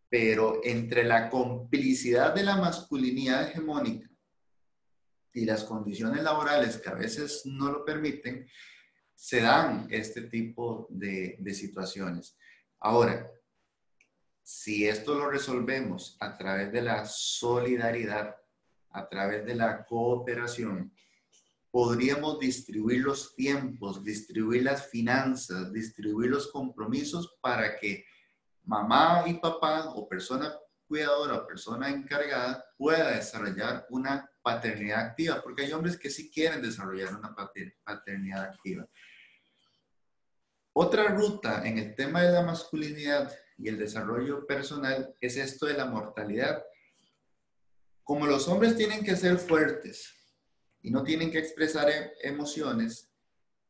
pero entre la complicidad de la masculinidad hegemónica y las condiciones laborales que a veces no lo permiten, se dan este tipo de situaciones. Ahora, si esto lo resolvemos a través de la solidaridad, a través de la cooperación, podríamos distribuir los tiempos, distribuir las finanzas, distribuir los compromisos para que mamá y papá o persona cuidadora o persona encargada pueda desarrollar una paternidad activa, porque hay hombres que sí quieren desarrollar una paternidad activa. Otra ruta en el tema de la masculinidad y el desarrollo personal es esto de la mortalidad. Como los hombres tienen que ser fuertes y no tienen que expresar emociones,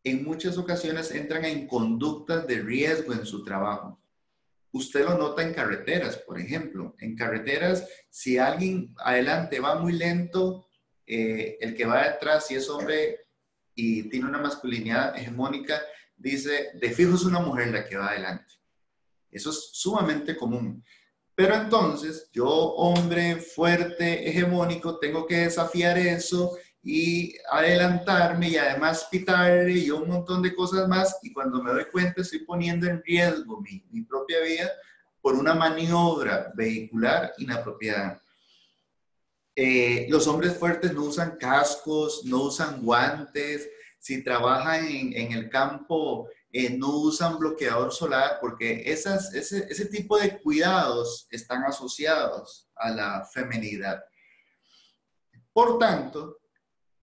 en muchas ocasiones entran en conductas de riesgo en su trabajo. Usted lo nota en carreteras, por ejemplo. En carreteras, si alguien adelante va muy lento, el que va detrás, si es hombre y tiene una masculinidad hegemónica, dice, de fijo es una mujer la que va adelante. Eso es sumamente común. Pero entonces, yo, hombre fuerte, hegemónico, tengo que desafiar eso y adelantarme y además pitarle y un montón de cosas más, y cuando me doy cuenta estoy poniendo en riesgo mi propia vida por una maniobra vehicular inapropiada. Los hombres fuertes no usan cascos, no usan guantes, si trabajan en el campo no usan bloqueador solar, porque ese tipo de cuidados están asociados a la feminidad. Por tanto,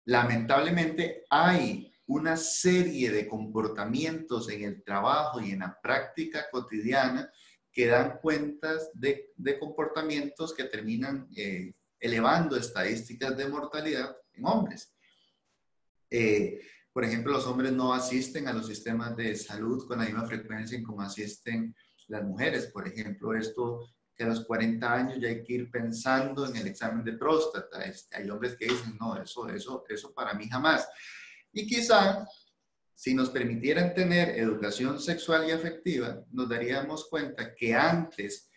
lamentablemente hay una serie de comportamientos en el trabajo y en la práctica cotidiana que dan cuentas de comportamientos que terminan elevando estadísticas de mortalidad en hombres. Por ejemplo, los hombres no asisten a los sistemas de salud con la misma frecuencia en como asisten las mujeres. Por ejemplo, esto que a los 40 años ya hay que ir pensando en el examen de próstata. Hay hombres que dicen, no, eso para mí jamás. Y quizá, si nos permitieran tener educación sexual y afectiva, nos daríamos cuenta que antes,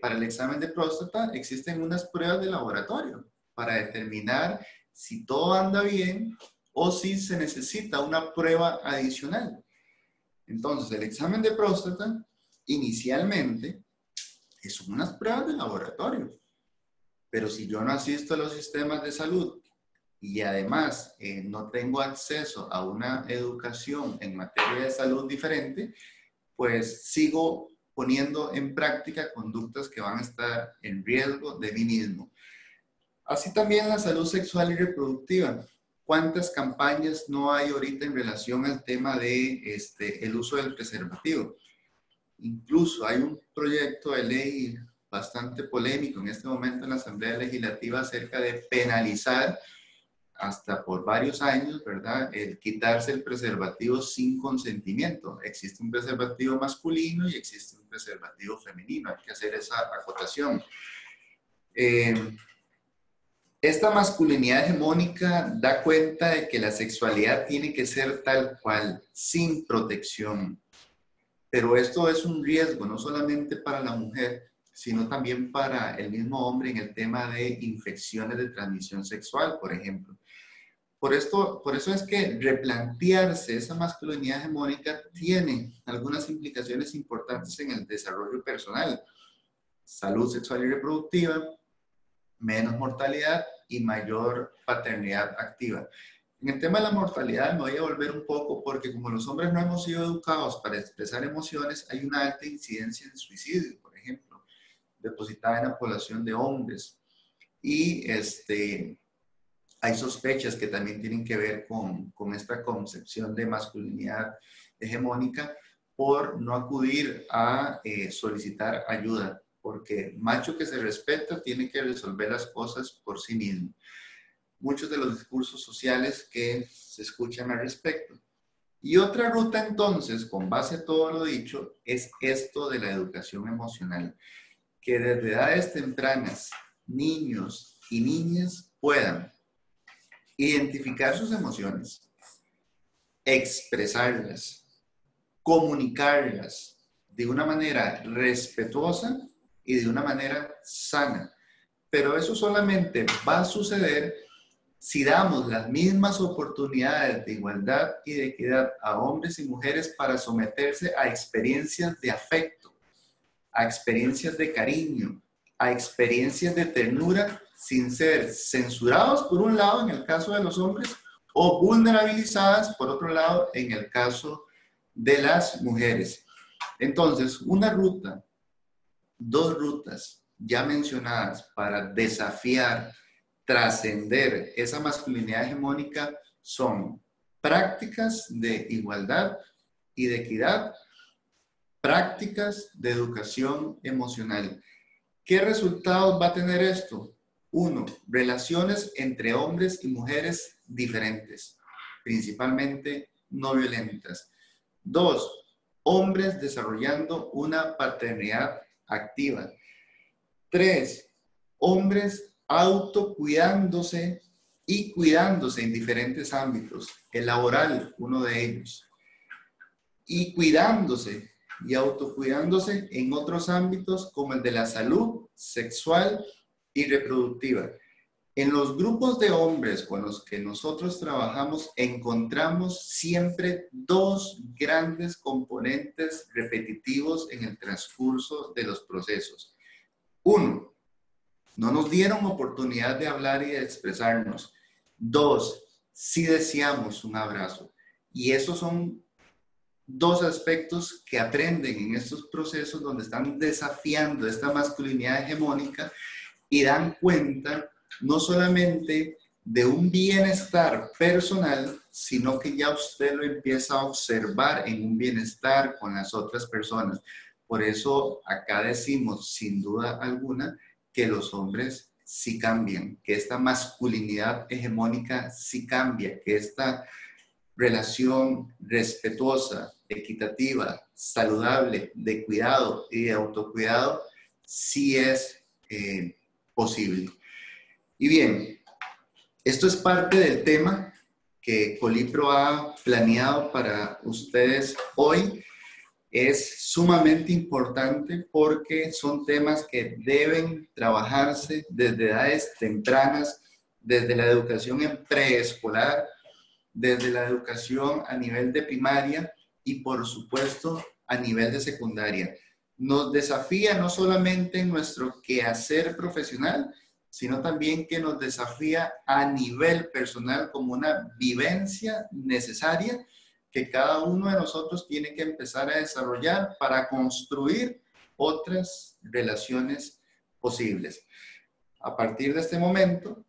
para el examen de próstata, existen unas pruebas de laboratorio para determinar si todo anda bien o si se necesita una prueba adicional. Entonces, el examen de próstata, inicialmente, son unas pruebas de laboratorio. Pero si yo no asisto a los sistemas de salud y además no tengo acceso a una educación en materia de salud diferente, pues sigo poniendo en práctica conductas que van a estar en riesgo de mí mismo. Así también la salud sexual y reproductiva. ¿Cuántas campañas no hay ahorita en relación al tema de el uso del preservativo? Incluso hay un proyecto de ley bastante polémico en este momento en la Asamblea Legislativa acerca de penalizar hasta por varios años, ¿verdad?, el quitarse el preservativo sin consentimiento. Existe un preservativo masculino y existe un preservativo femenino. Hay que hacer esa acotación. Esta masculinidad hegemónica da cuenta de que la sexualidad tiene que ser tal cual, sin protección. Pero esto es un riesgo no solamente para la mujer, sino también para el mismo hombre en el tema de infecciones de transmisión sexual, por ejemplo. Por eso es que replantearse esa masculinidad hegemónica tiene algunas implicaciones importantes en el desarrollo personal. Salud sexual y reproductiva, menos mortalidad y mayor paternidad activa. En el tema de la mortalidad me voy a volver un poco porque como los hombres no hemos sido educados para expresar emociones, hay una alta incidencia en suicidio, por ejemplo, depositada en la población de hombres. Y hay sospechas que también tienen que ver con esta concepción de masculinidad hegemónica por no acudir a solicitar ayuda, porque macho que se respeta tiene que resolver las cosas por sí mismo. Muchos de los discursos sociales que se escuchan al respecto. Y otra ruta entonces, con base a todo lo dicho, es esto de la educación emocional, que desde edades tempranas, niños y niñas puedan identificar sus emociones, expresarlas, comunicarlas de una manera respetuosa y de una manera sana. Pero eso solamente va a suceder si damos las mismas oportunidades de igualdad y de equidad a hombres y mujeres para someterse a experiencias de afecto, a experiencias de cariño, a experiencias de ternura, sin ser censurados por un lado en el caso de los hombres o vulnerabilizadas por otro lado en el caso de las mujeres. Entonces, una ruta, dos rutas ya mencionadas para desafiar, trascender esa masculinidad hegemónica son prácticas de igualdad y de equidad, prácticas de educación emocional. ¿Qué resultados va a tener esto? 1. Relaciones entre hombres y mujeres diferentes, principalmente no violentas. 2. Hombres desarrollando una paternidad activa. 3. Hombres autocuidándose y cuidándose en diferentes ámbitos. El laboral, uno de ellos. Y cuidándose y autocuidándose en otros ámbitos como el de la salud sexual y reproductiva. En los grupos de hombres con los que nosotros trabajamos encontramos siempre dos grandes componentes repetitivos en el transcurso de los procesos. 1. No nos dieron oportunidad de hablar y de expresarnos. 2. Sí deseamos un abrazo. Y esos son dos aspectos que aprenden en estos procesos donde están desafiando esta masculinidad hegemónica y dan cuenta no solamente de un bienestar personal, sino que ya usted lo empieza a observar en un bienestar con las otras personas. Por eso acá decimos, sin duda alguna, que los hombres sí cambian, que esta masculinidad hegemónica sí cambia, que esta relación respetuosa, equitativa, saludable, de cuidado y de autocuidado, sí es posible. Y bien, esto es parte del tema que Colipro ha planeado para ustedes hoy. Es sumamente importante porque son temas que deben trabajarse desde edades tempranas, desde la educación en preescolar, desde la educación a nivel de primaria y por supuesto a nivel de secundaria. Nos desafía no solamente en nuestro quehacer profesional, sino también que nos desafía a nivel personal como una vivencia necesaria que cada uno de nosotros tiene que empezar a desarrollar para construir otras relaciones posibles. A partir de este momento,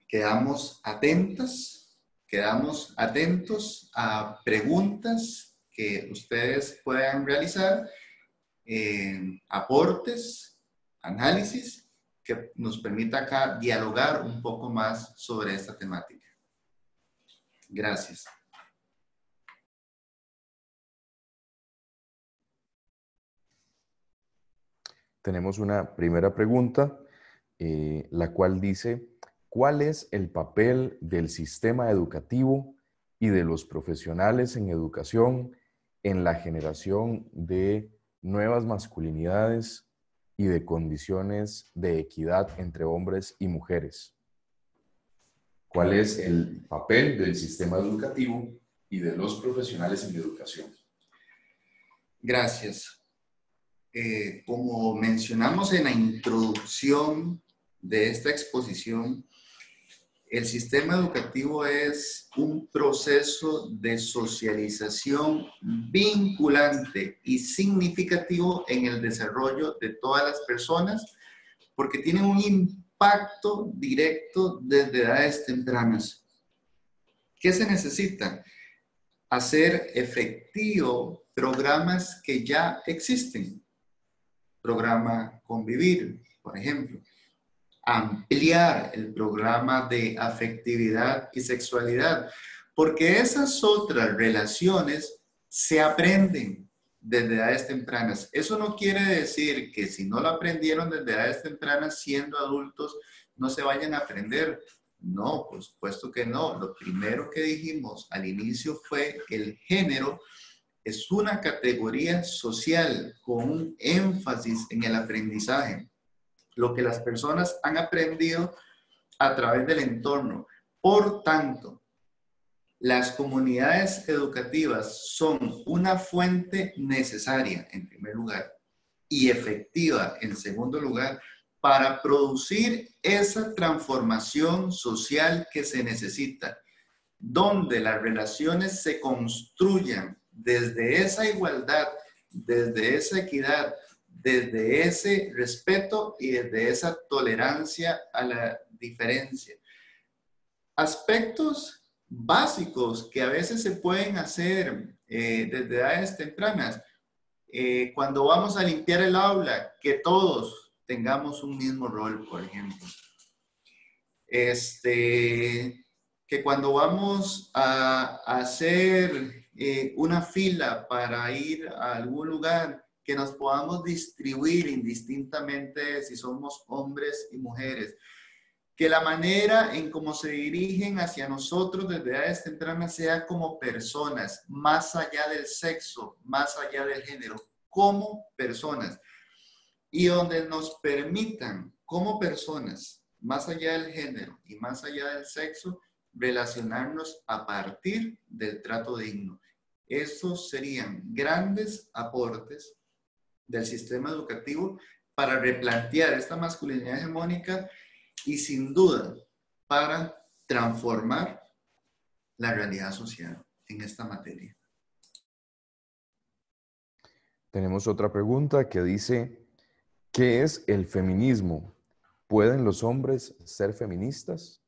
quedamos atentos a preguntas que ustedes puedan realizar, aportes, análisis, que nos permita acá dialogar un poco más sobre esta temática. Gracias. Tenemos una primera pregunta, la cual dice, ¿cuál es el papel del sistema educativo y de los profesionales en educación en la generación de nuevas masculinidades y de condiciones de equidad entre hombres y mujeres? ¿Cuál es el papel del sistema educativo y de los profesionales en educación? Gracias. Como mencionamos en la introducción de esta exposición, el sistema educativo es un proceso de socialización vinculante y significativo en el desarrollo de todas las personas porque tiene un impacto directo desde edades tempranas. ¿Qué se necesita? Hacer efectivo programas que ya existen. Programa Convivir, por ejemplo. Ampliar el programa de afectividad y sexualidad, porque esas otras relaciones se aprenden desde edades tempranas. Eso no quiere decir que si no lo aprendieron desde edades tempranas, siendo adultos, no se vayan a aprender. No, por supuesto que no. Lo primero que dijimos al inicio fue que el género es una categoría social con un énfasis en el aprendizaje, lo que las personas han aprendido a través del entorno. Por tanto, las comunidades educativas son una fuente necesaria, en primer lugar, y efectiva, en segundo lugar, para producir esa transformación social que se necesita, donde las relaciones se construyan desde esa igualdad, desde esa equidad, desde ese respeto y desde esa tolerancia a la diferencia. Aspectos básicos que a veces se pueden hacer desde edades tempranas. Cuando vamos a limpiar el aula, que todos tengamos un mismo rol, por ejemplo. Que cuando vamos a hacer una fila para ir a algún lugar, que nos podamos distribuir indistintamente si somos hombres y mujeres. Que la manera en cómo se dirigen hacia nosotros desde edades tempranas sea como personas, más allá del sexo, más allá del género, como personas. Y donde nos permitan, como personas, más allá del género y más allá del sexo, relacionarnos a partir del trato digno. Estos serían grandes aportes del sistema educativo para replantear esta masculinidad hegemónica y sin duda para transformar la realidad social en esta materia. Tenemos otra pregunta que dice, ¿qué es el feminismo ¿Pueden los hombres ser feministas?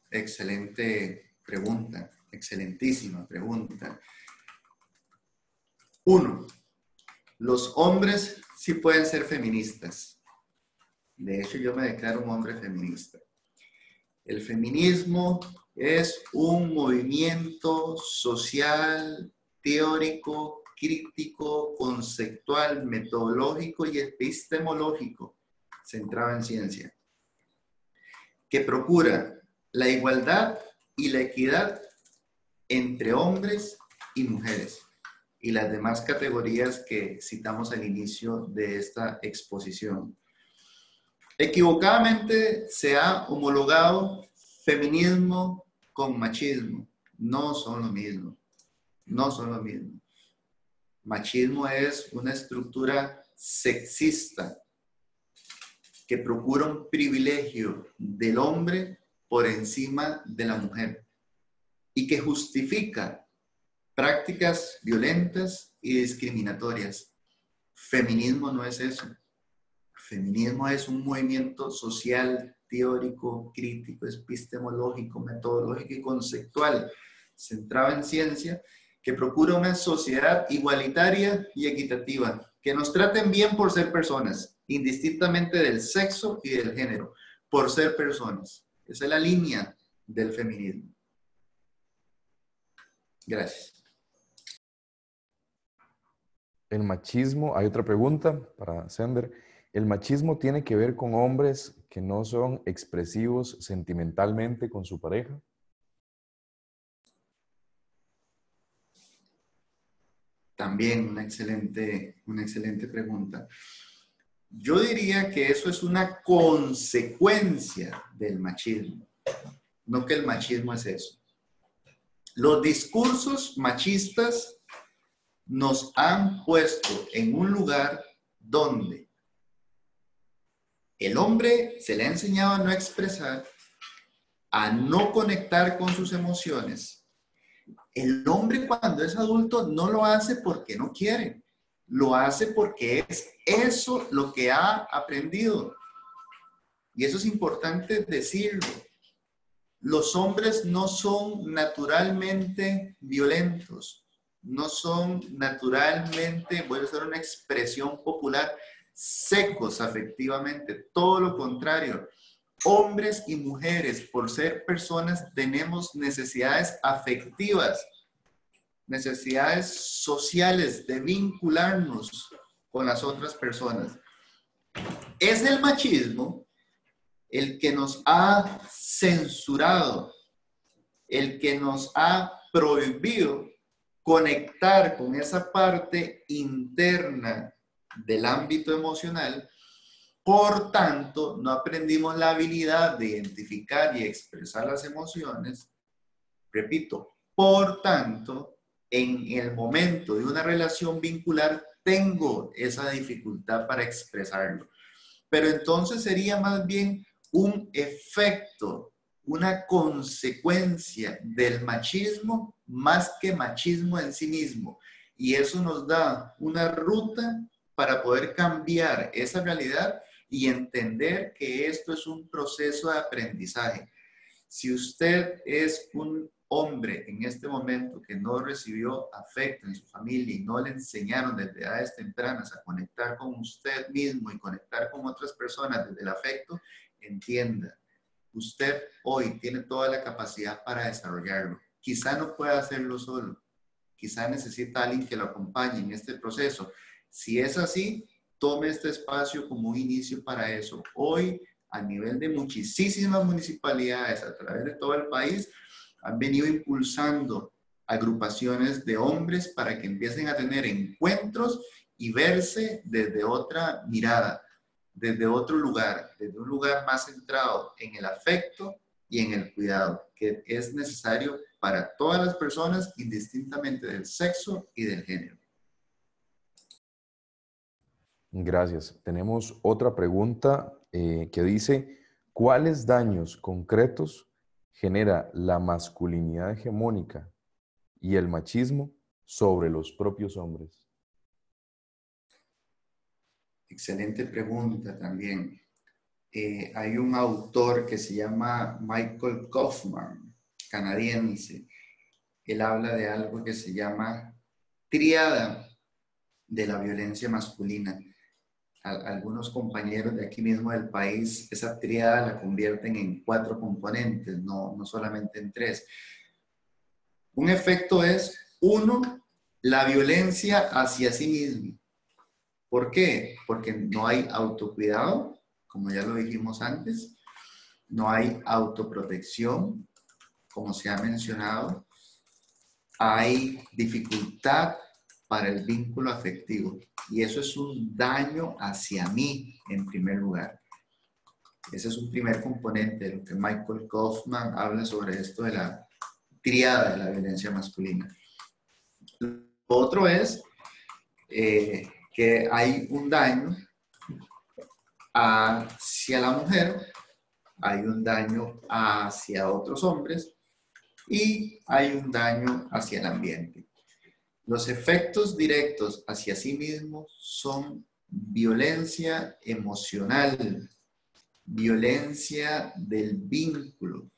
Excelente pregunta, excelentísima pregunta. 1. Los hombres sí pueden ser feministas. De hecho, yo me declaro un hombre feminista. El feminismo es un movimiento social, teórico, crítico, conceptual, metodológico y epistemológico centrado en ciencia, que procura la igualdad y la equidad entre hombres y mujeres y las demás categorías que citamos al inicio de esta exposición. Equivocadamente se ha homologado feminismo con machismo. No son lo mismo. No son lo mismo. Machismo es una estructura sexista que procura un privilegio del hombre por encima de la mujer y que justifica prácticas violentas y discriminatorias. Feminismo no es eso. Feminismo es un movimiento social, teórico, crítico, epistemológico, metodológico y conceptual, centrado en ciencia, que procura una sociedad igualitaria y equitativa, que nos traten bien por ser personas, indistintamente del sexo y del género, por ser personas. Esa es la línea del feminismo. Gracias. El machismo, hay otra pregunta para Sender. ¿El machismo tiene que ver con hombres que no son expresivos sentimentalmente con su pareja? También una excelente pregunta. Yo diría que eso es una consecuencia del machismo, no que el machismo es eso. Los discursos machistas nos han puesto en un lugar donde el hombre se le ha enseñado a no expresar, a no conectar con sus emociones. El hombre cuando es adulto no lo hace porque no quiere, lo hace porque es eso lo que ha aprendido. Y eso es importante decirlo. Los hombres no son naturalmente violentos, no son naturalmente, voy a usar una expresión popular, secos afectivamente, todo lo contrario. Hombres y mujeres, por ser personas, tenemos necesidades afectivas, necesidades sociales de vincularnos con las otras personas. Es el machismo el que nos ha censurado, el que nos ha prohibido conectar con esa parte interna del ámbito emocional. Por tanto, no aprendimos la habilidad de identificar y expresar las emociones. Repito, por tanto, en el momento de una relación vincular, tengo esa dificultad para expresarlo. Pero entonces sería más bien un efecto, una consecuencia del machismo más que machismo en sí mismo. Y eso nos da una ruta para poder cambiar esa realidad y entender que esto es un proceso de aprendizaje. Si usted es un hombre en este momento que no recibió afecto en su familia y no le enseñaron desde edades tempranas a conectar con usted mismo y conectar con otras personas desde el afecto, entienda, usted hoy tiene toda la capacidad para desarrollarlo. Quizá no pueda hacerlo solo, quizá necesita a alguien que lo acompañe en este proceso. Si es así, tome este espacio como un inicio para eso. Hoy, a nivel de muchísimas municipalidades a través de todo el país, han venido impulsando agrupaciones de hombres para que empiecen a tener encuentros y verse desde otra mirada, desde otro lugar, desde un lugar más centrado en el afecto y en el cuidado, que es necesario para todas las personas, indistintamente del sexo y del género. Gracias. Tenemos otra pregunta que dice, ¿cuáles daños concretos genera la masculinidad hegemónica y el machismo sobre los propios hombres? Excelente pregunta también. Hay un autor que se llama Michael Kaufman, canadiense. Él habla de algo que se llama tríada de la violencia masculina. Algunos compañeros de aquí mismo del país, esa tríada la convierten en 4 componentes, no solamente en 3. Un efecto es, 1, la violencia hacia sí mismo. ¿Por qué? Porque no hay autocuidado, como ya lo dijimos antes, no hay autoprotección, como se ha mencionado, hay dificultad para el vínculo afectivo y eso es un daño hacia mí en primer lugar. Ese es un primer componente de lo que Michael Kaufman habla sobre esto de la tríada de la violencia masculina. Lo otro es que hay un daño hacia la mujer, hay un daño hacia otros hombres y hay un daño hacia el ambiente. Los efectos directos hacia sí mismo son violencia emocional, violencia del vínculo,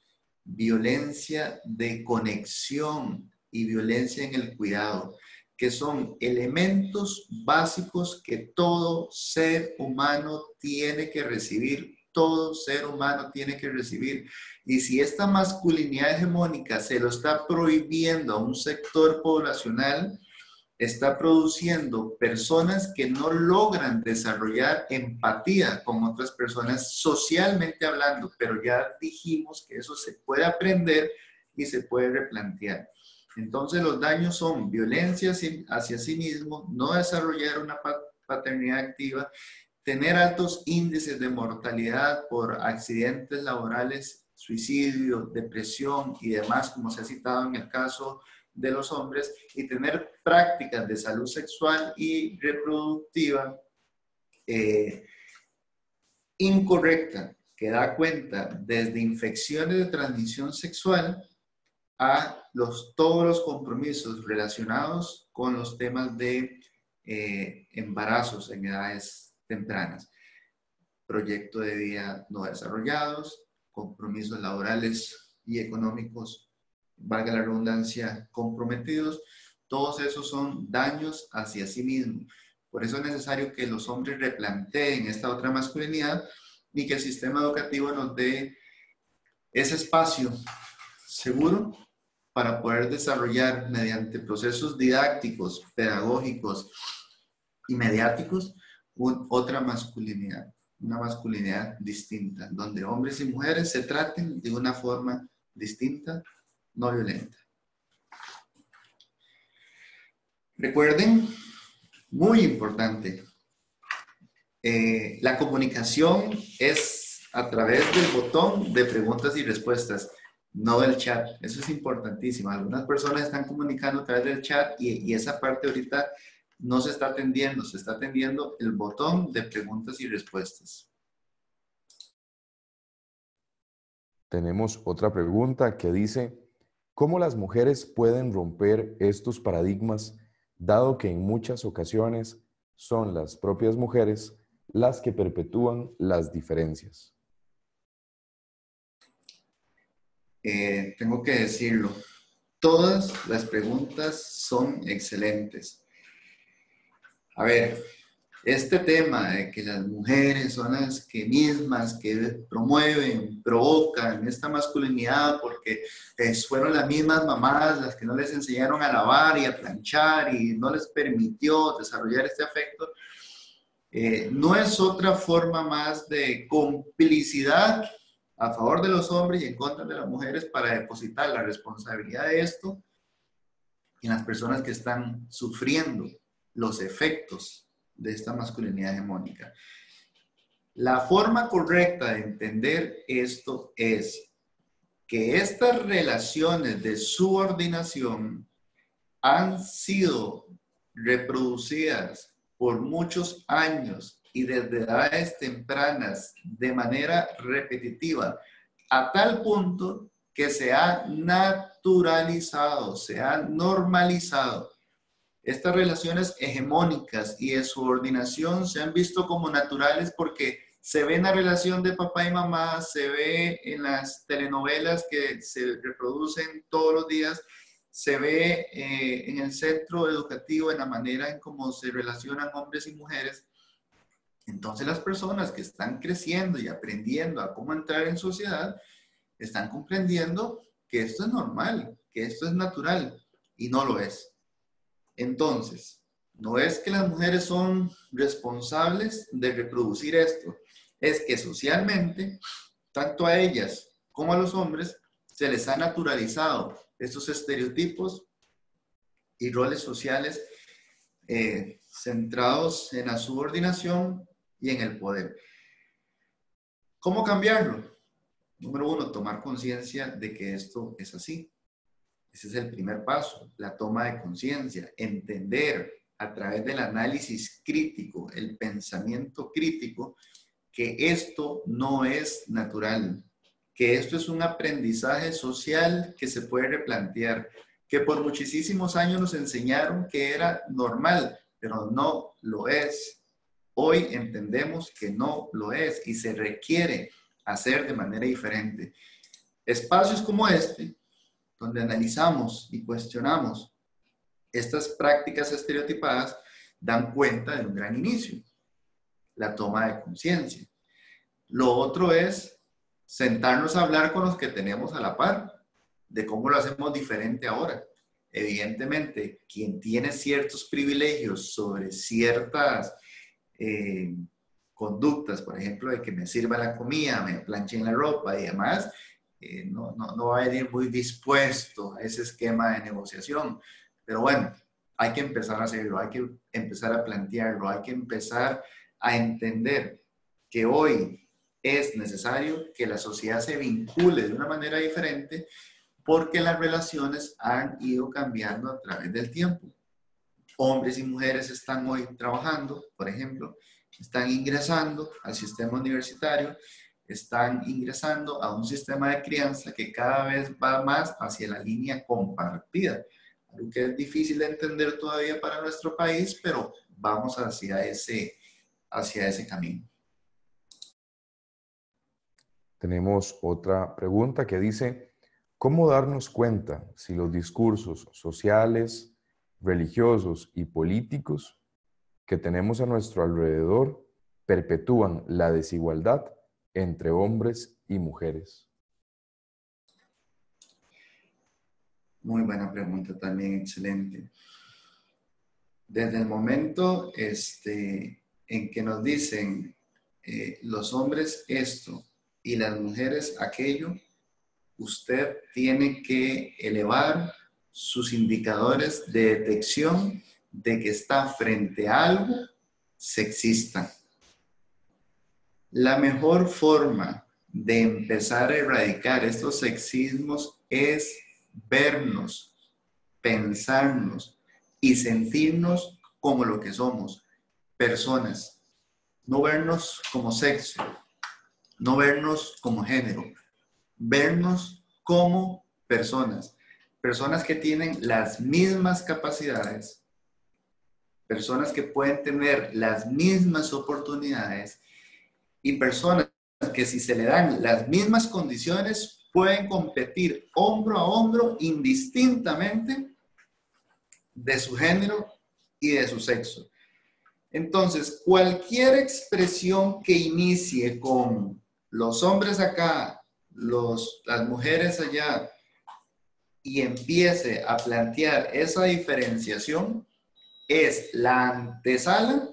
violencia de conexión y violencia en el cuidado, que son elementos básicos que todo ser humano tiene que recibir. Todo ser humano tiene que recibir. Y si esta masculinidad hegemónica se lo está prohibiendo a un sector poblacional, está produciendo personas que no logran desarrollar empatía con otras personas socialmente hablando, pero ya dijimos que eso se puede aprender y se puede replantear. Entonces los daños son violencia hacia sí mismo, no desarrollar una paternidad activa, tener altos índices de mortalidad por accidentes laborales, suicidio, depresión y demás, como se ha citado en el caso de los hombres, y tener prácticas de salud sexual y reproductiva incorrecta, que da cuenta desde infecciones de transmisión sexual a todos los compromisos relacionados con los temas de embarazos en edades tempranas, proyecto de vida no desarrollados, compromisos laborales y económicos, valga la redundancia, comprometidos. Todos esos son daños hacia sí mismo. Por eso es necesario que los hombres replanteen esta otra masculinidad y que el sistema educativo nos dé ese espacio seguro para poder desarrollar mediante procesos didácticos, pedagógicos y mediáticos otra masculinidad, una masculinidad distinta, donde hombres y mujeres se traten de una forma distinta, no violenta. Recuerden, muy importante, la comunicación es a través del botón de preguntas y respuestas, no del chat. Eso es importantísimo. Algunas personas están comunicando a través del chat y esa parte ahorita no se está atendiendo. Se está atendiendo el botón de preguntas y respuestas. Tenemos otra pregunta que dice, ¿cómo las mujeres pueden romper estos paradigmas, dado que en muchas ocasiones son las propias mujeres las que perpetúan las diferencias? Tengo que decirlo, todas las preguntas son excelentes. A ver, este tema de que las mujeres son las que mismas que promueven, provocan esta masculinidad porque fueron las mismas mamás las que no les enseñaron a lavar y a planchar y no les permitió desarrollar este afecto, no es otra forma más de complicidad a favor de los hombres y en contra de las mujeres para depositar la responsabilidad de esto en las personas que están sufriendo los efectos de esta masculinidad hegemónica. La forma correcta de entender esto es que estas relaciones de subordinación han sido reproducidas por muchos años y desde edades tempranas de manera repetitiva, a tal punto que se ha naturalizado, se ha normalizado. Estas relaciones hegemónicas y de subordinación se han visto como naturales porque se ve en la relación de papá y mamá, se ve en las telenovelas que se reproducen todos los días, se ve en el centro educativo, en la manera en cómo se relacionan hombres y mujeres. Entonces las personas que están creciendo y aprendiendo a cómo entrar en sociedad, están comprendiendo que esto es normal, que esto es natural, y no lo es. Entonces, no es que las mujeres son responsables de reproducir esto, es que socialmente, tanto a ellas como a los hombres, se les ha naturalizado estos estereotipos y roles sociales centrados en la subordinación y en el poder. ¿Cómo cambiarlo? Número uno, tomar conciencia de que esto es así. Ese es el primer paso, la toma de conciencia, entender a través del análisis crítico, el pensamiento crítico, que esto no es natural, que esto es un aprendizaje social que se puede replantear, que por muchísimos años nos enseñaron que era normal, pero no lo es. Hoy entendemos que no lo es y se requiere hacer de manera diferente. Espacios como este, donde analizamos y cuestionamos estas prácticas estereotipadas, dan cuenta de un gran inicio, la toma de conciencia. Lo otro es sentarnos a hablar con los que tenemos a la par, de cómo lo hacemos diferente ahora. Evidentemente, quien tiene ciertos privilegios sobre ciertas conductas, por ejemplo, de que me sirva la comida, me planchen la ropa y demás, no va a venir muy dispuesto a ese esquema de negociación. Pero bueno, hay que empezar a hacerlo, hay que empezar a plantearlo, hay que empezar a entender que hoy es necesario que la sociedad se vincule de una manera diferente porque las relaciones han ido cambiando a través del tiempo. Hombres y mujeres están hoy trabajando, por ejemplo, están ingresando al sistema universitario, están ingresando a un sistema de crianza que cada vez va más hacia la línea compartida, algo que es difícil de entender todavía para nuestro país, pero vamos hacia ese camino. Tenemos otra pregunta que dice, ¿cómo darnos cuenta si los discursos sociales, religiosos y políticos que tenemos a nuestro alrededor perpetúan la desigualdad entre hombres y mujeres? Muy buena pregunta también, excelente. Desde el momento en que nos dicen los hombres esto y las mujeres aquello, usted tiene que elevar sus indicadores de detección de que está frente a algo sexista. La mejor forma de empezar a erradicar estos sexismos es vernos, pensarnos y sentirnos como lo que somos, personas. No vernos como sexo, no vernos como género, vernos como personas. Personas que tienen las mismas capacidades, personas que pueden tener las mismas oportunidades y personas que si se le dan las mismas condiciones pueden competir hombro a hombro indistintamente de su género y de su sexo. Entonces, cualquier expresión que inicie con los hombres acá, las mujeres allá, y empiece a plantear esa diferenciación, es la antesala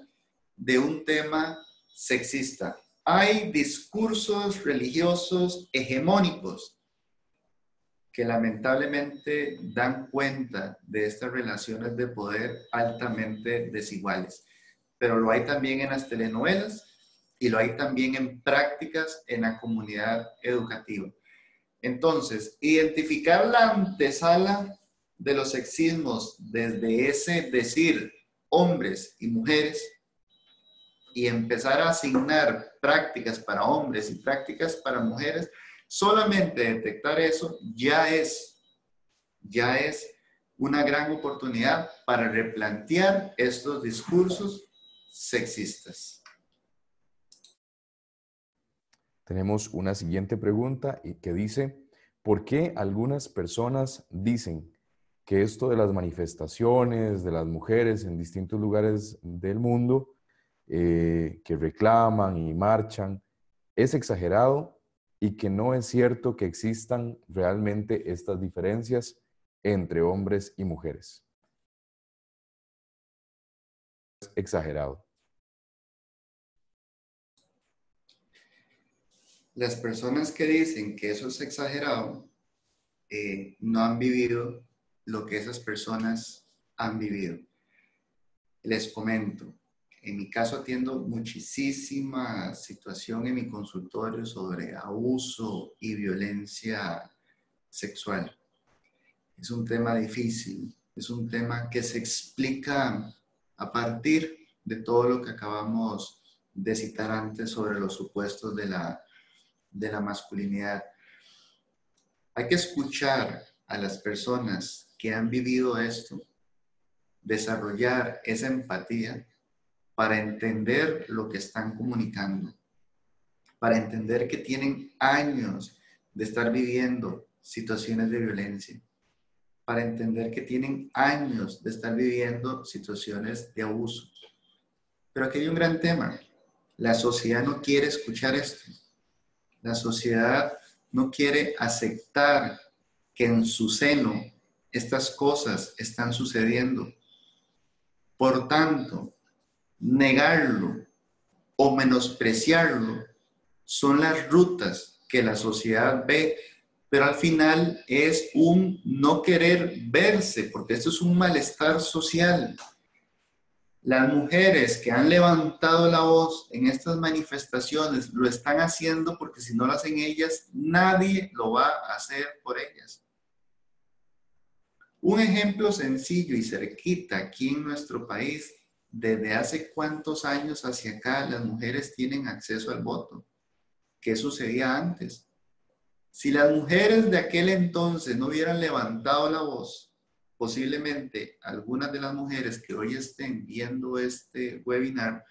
de un tema sexista. Hay discursos religiosos hegemónicos que lamentablemente dan cuenta de estas relaciones de poder altamente desiguales. Pero lo hay también en las telenovelas y lo hay también en prácticas en la comunidad educativa. Entonces, identificar la antesala de los sexismos desde ese decir hombres y mujeres y empezar a asignar prácticas para hombres y prácticas para mujeres, solamente detectar eso ya es una gran oportunidad para replantear estos discursos sexistas. Tenemos una siguiente pregunta que dice, ¿por qué algunas personas dicen que esto de las manifestaciones de las mujeres en distintos lugares del mundo que reclaman y marchan es exagerado y que no es cierto que existan realmente estas diferencias entre hombres y mujeres? Es exagerado. Las personas que dicen que eso es exagerado no han vivido lo que esas personas han vivido. Les comento, en mi caso atiendo muchísima situación en mi consultorio sobre abuso y violencia sexual. Es un tema difícil, es un tema que se explica a partir de todo lo que acabamos de citar antes sobre los supuestos de la masculinidad. Hay que escuchar a las personas que han vivido esto, desarrollar esa empatía para entender lo que están comunicando, para entender que tienen años de estar viviendo situaciones de violencia, para entender que tienen años de estar viviendo situaciones de abuso. Pero aquí hay un gran tema. La sociedad no quiere escuchar esto. La sociedad no quiere aceptar que en su seno estas cosas están sucediendo. Por tanto, negarlo o menospreciarlo son las rutas que la sociedad ve, pero al final es un no querer verse, porque esto es un malestar social. Las mujeres que han levantado la voz en estas manifestaciones lo están haciendo porque si no lo hacen ellas, nadie lo va a hacer por ellas. Un ejemplo sencillo y cerquita aquí en nuestro país, desde hace cuántos años hacia acá las mujeres tienen acceso al voto. ¿Qué sucedía antes? Si las mujeres de aquel entonces no hubieran levantado la voz, posiblemente algunas de las mujeres que hoy estén viendo este webinar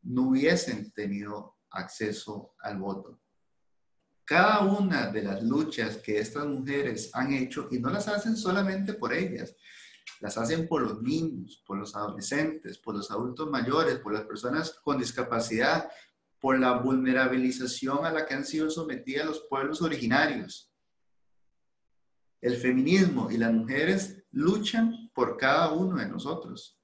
no hubiesen tenido acceso al voto. Cada una de las luchas que estas mujeres han hecho, y no las hacen solamente por ellas, las hacen por los niños, por los adolescentes, por los adultos mayores, por las personas con discapacidad, por la vulnerabilización a la que han sido sometidas los pueblos originarios. El feminismo y las mujeres luchan por cada uno de nosotros.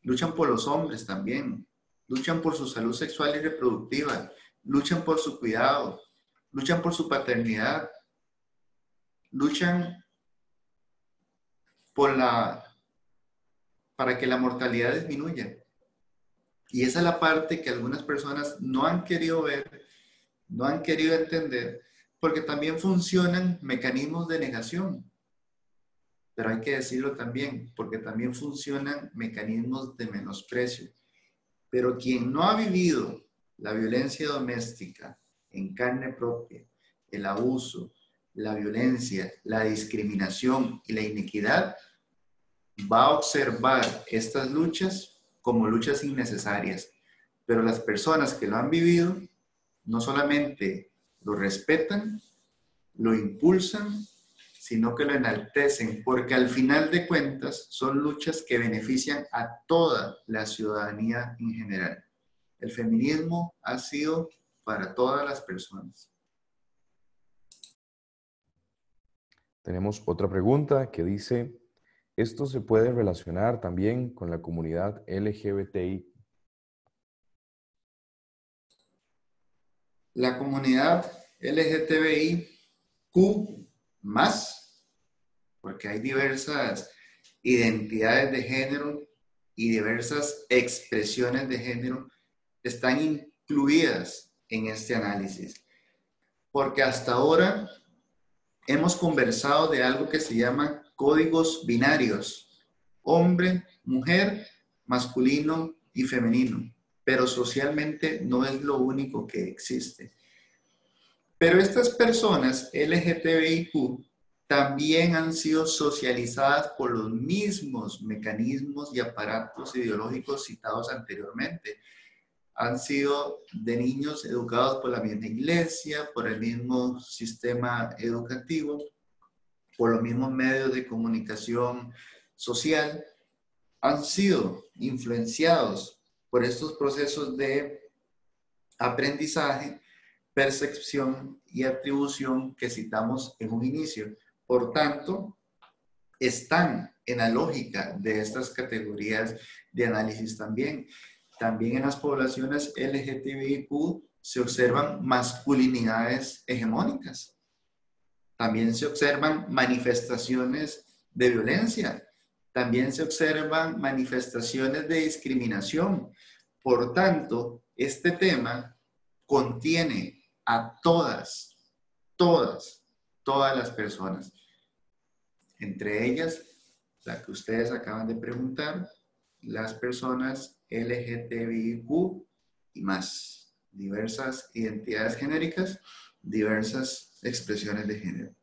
Luchan por los hombres también. Luchan por su salud sexual y reproductiva. Luchan por su cuidado. Luchan por su paternidad. Luchan para que la mortalidad disminuya. Y esa es la parte que algunas personas no han querido ver, no han querido entender, porque también funcionan mecanismos de negación. Pero hay que decirlo también, porque también funcionan mecanismos de menosprecio. Pero quien no ha vivido la violencia doméstica en carne propia, el abuso, la violencia, la discriminación y la inequidad, va a observar estas luchas como luchas innecesarias. Pero las personas que lo han vivido no solamente lo respetan, lo impulsan, sino que lo enaltecen, porque al final de cuentas son luchas que benefician a toda la ciudadanía en general. El feminismo ha sido para todas las personas. Tenemos otra pregunta que dice, ¿esto se puede relacionar también con la comunidad LGBTI? La comunidad LGTBIQ+, porque hay diversas identidades de género y diversas expresiones de género, están incluidas en este análisis. Porque hasta ahora hemos conversado de algo que se llama códigos binarios, hombre, mujer, masculino y femenino, pero socialmente no es lo único que existe. Pero estas personas LGTBIQ también han sido socializadas por los mismos mecanismos y aparatos ideológicos citados anteriormente. Han sido de niños educados por la misma iglesia, por el mismo sistema educativo, por los mismos medios de comunicación social. Han sido influenciados por estos procesos de aprendizaje, percepción y atribución que citamos en un inicio. Por tanto, están en la lógica de estas categorías de análisis también. También en las poblaciones LGTBIQ se observan masculinidades hegemónicas. También se observan manifestaciones de violencia. También se observan manifestaciones de discriminación. Por tanto, este tema contiene a todas las personas. Entre ellas, la que ustedes acaban de preguntar, las personas LGTBIQ y más. Diversas identidades genéricas, diversas expresiones de género.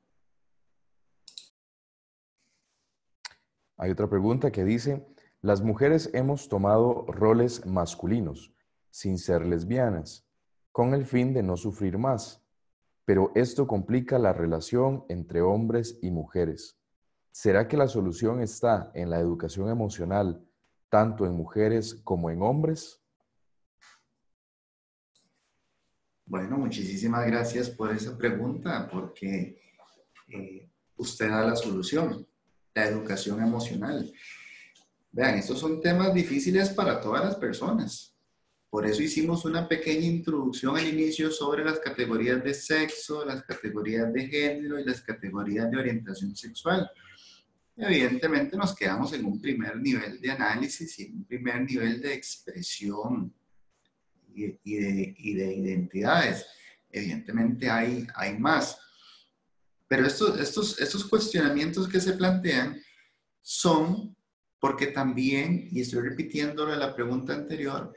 Hay otra pregunta que dice, las mujeres hemos tomado roles masculinos, sin ser lesbianas, con el fin de no sufrir más, pero esto complica la relación entre hombres y mujeres. ¿Será que la solución está en la educación emocional, tanto en mujeres como en hombres? Bueno, muchísimas gracias por esa pregunta, porque usted da la solución, la educación emocional. Vean, estos son temas difíciles para todas las personas. Por eso hicimos una pequeña introducción al inicio sobre las categorías de sexo, las categorías de género y las categorías de orientación sexual. Evidentemente nos quedamos en un primer nivel de análisis y en un primer nivel de expresión y de identidades. Evidentemente hay más. Pero estos cuestionamientos que se plantean son porque también, y estoy repitiéndolo en la pregunta anterior,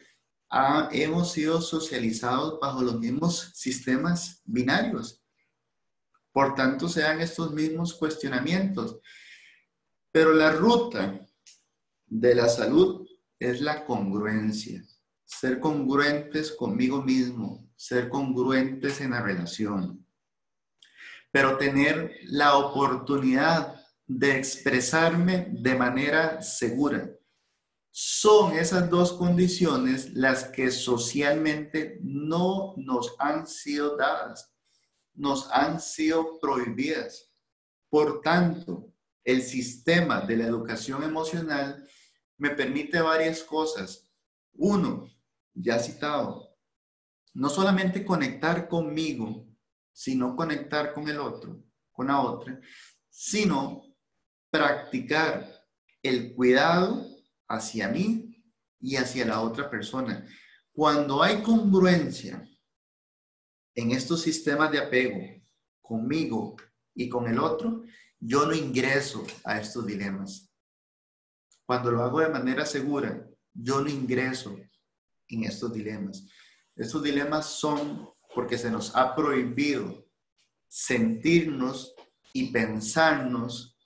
hemos sido socializados bajo los mismos sistemas binarios. Por tanto, se dan estos mismos cuestionamientos. Pero la ruta de la salud es la congruencia. Ser congruentes conmigo mismo, ser congruentes en la relación. Pero tener la oportunidad de expresarme de manera segura. Son esas dos condiciones las que socialmente no nos han sido dadas, nos han sido prohibidas. Por tanto, el sistema de la educación emocional me permite varias cosas. Uno, ya citado, no solamente conectar conmigo, sino conectar con el otro, con la otra, sino practicar el cuidado hacia mí y hacia la otra persona. Cuando hay congruencia en estos sistemas de apego conmigo y con el otro, yo no ingreso a estos dilemas. Cuando lo hago de manera segura, yo no ingreso en estos dilemas. Estos dilemas son porque se nos ha prohibido sentirnos y pensarnos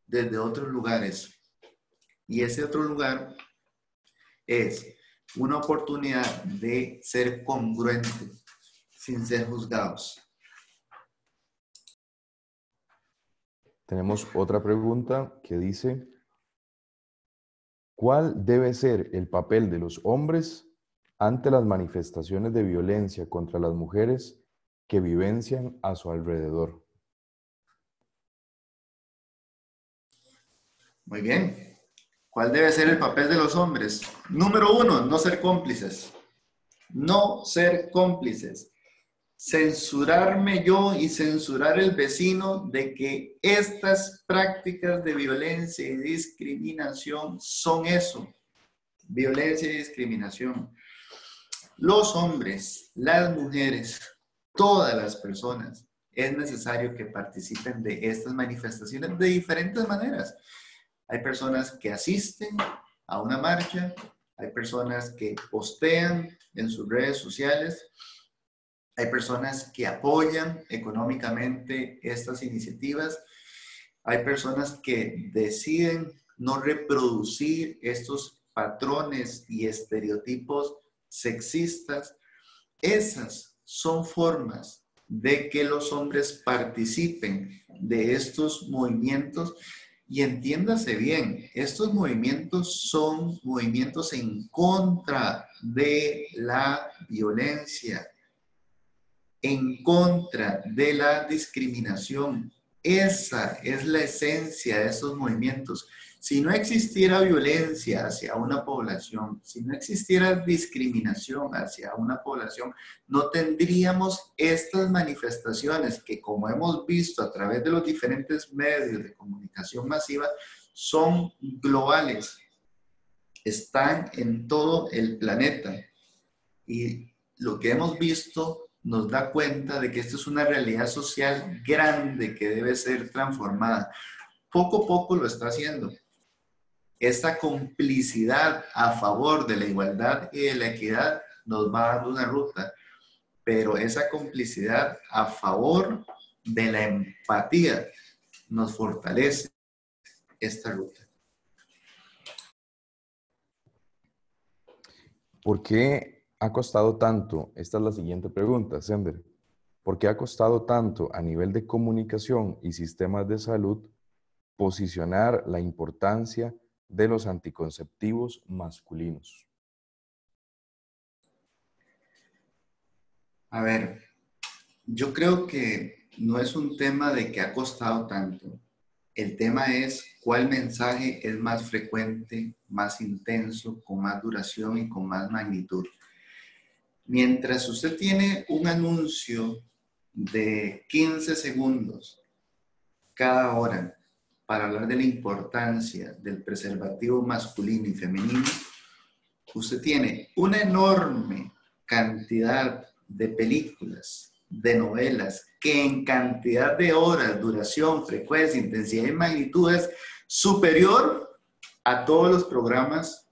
desde otros lugares. Y ese otro lugar es una oportunidad de ser congruentes sin ser juzgados. Tenemos otra pregunta que dice, ¿cuál debe ser el papel de los hombres ante las manifestaciones de violencia contra las mujeres que vivencian a su alrededor? Muy bien. ¿Cuál debe ser el papel de los hombres? Número 1, no ser cómplices. No ser cómplices. Censurarme yo y censurar el vecino de que estas prácticas de violencia y discriminación son eso. Violencia y discriminación. Los hombres, las mujeres, todas las personas, es necesario que participen de estas manifestaciones de diferentes maneras. Hay personas que asisten a una marcha, hay personas que postean en sus redes sociales, hay personas que apoyan económicamente estas iniciativas Hay personas que deciden no reproducir estos patrones y estereotipos sexistas. Esas son formas de que los hombres participen de estos movimientos. Y entiéndase bien, estos movimientos son movimientos en contra de la violencia, en contra de la discriminación. Esa es la esencia de estos movimientos. Si no existiera violencia hacia una población, si no existiera discriminación hacia una población, no tendríamos estas manifestaciones que, como hemos visto a través de los diferentes medios de comunicación masiva, son globales, están en todo el planeta. Y lo que hemos visto nos da cuenta de que esto es una realidad social grande que debe ser transformada. Poco a poco lo está haciendo. Esta complicidad a favor de la igualdad y de la equidad nos va dando una ruta, pero esa complicidad a favor de la empatía nos fortalece esta ruta. ¿Por qué ha costado tanto? Esta es la siguiente pregunta, Sender. ¿Por qué ha costado tanto a nivel de comunicación y sistemas de salud posicionar la importancia de los anticonceptivos masculinos? A ver, yo creo que no es un tema de que ha costado tanto. El tema es cuál mensaje es más frecuente, más intenso, con más duración y con más magnitud. Mientras usted tiene un anuncio de 15 segundos cada hora para hablar de la importancia del preservativo masculino y femenino, usted tiene una enorme cantidad de películas, de novelas, que en cantidad de horas, duración, frecuencia, intensidad y magnitud es superior a todos los programas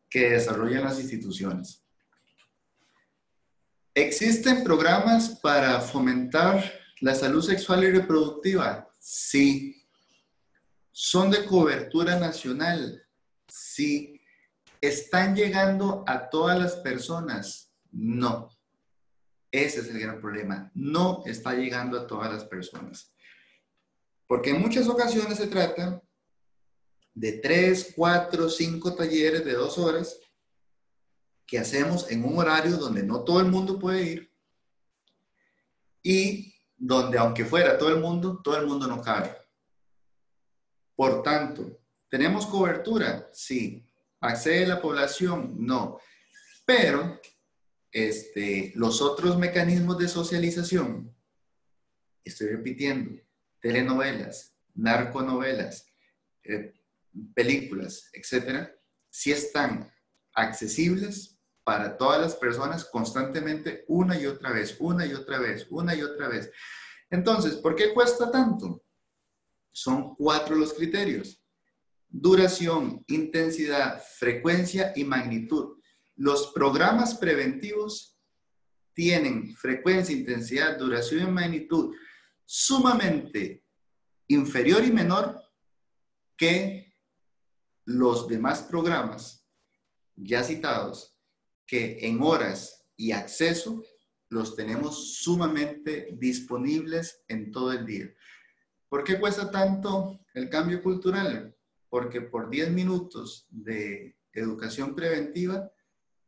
que desarrollan las instituciones. ¿Existen programas para fomentar la salud sexual y reproductiva? Sí. ¿Son de cobertura nacional? Sí. ¿Están llegando a todas las personas? No. Ese es el gran problema. No está llegando a todas las personas. Porque en muchas ocasiones se trata de 3, 4, 5 talleres de 2 horas que hacemos en un horario donde no todo el mundo puede ir y donde, aunque fuera todo el mundo no cabe. Por tanto, ¿tenemos cobertura? Sí. ¿Accede la población? No. Pero los otros mecanismos de socialización, estoy repitiendo, telenovelas, narconovelas, películas, etcétera, sí están accesibles para todas las personas constantemente, una y otra vez, una y otra vez, una y otra vez. Entonces, ¿por qué cuesta tanto? Son 4 los criterios: duración, intensidad, frecuencia y magnitud. Los programas preventivos tienen frecuencia, intensidad, duración y magnitud sumamente inferior y menor que los demás programas ya citados, que en horas y acceso los tenemos sumamente disponibles en todo el día. ¿Por qué cuesta tanto el cambio cultural? Porque por 10 minutos de educación preventiva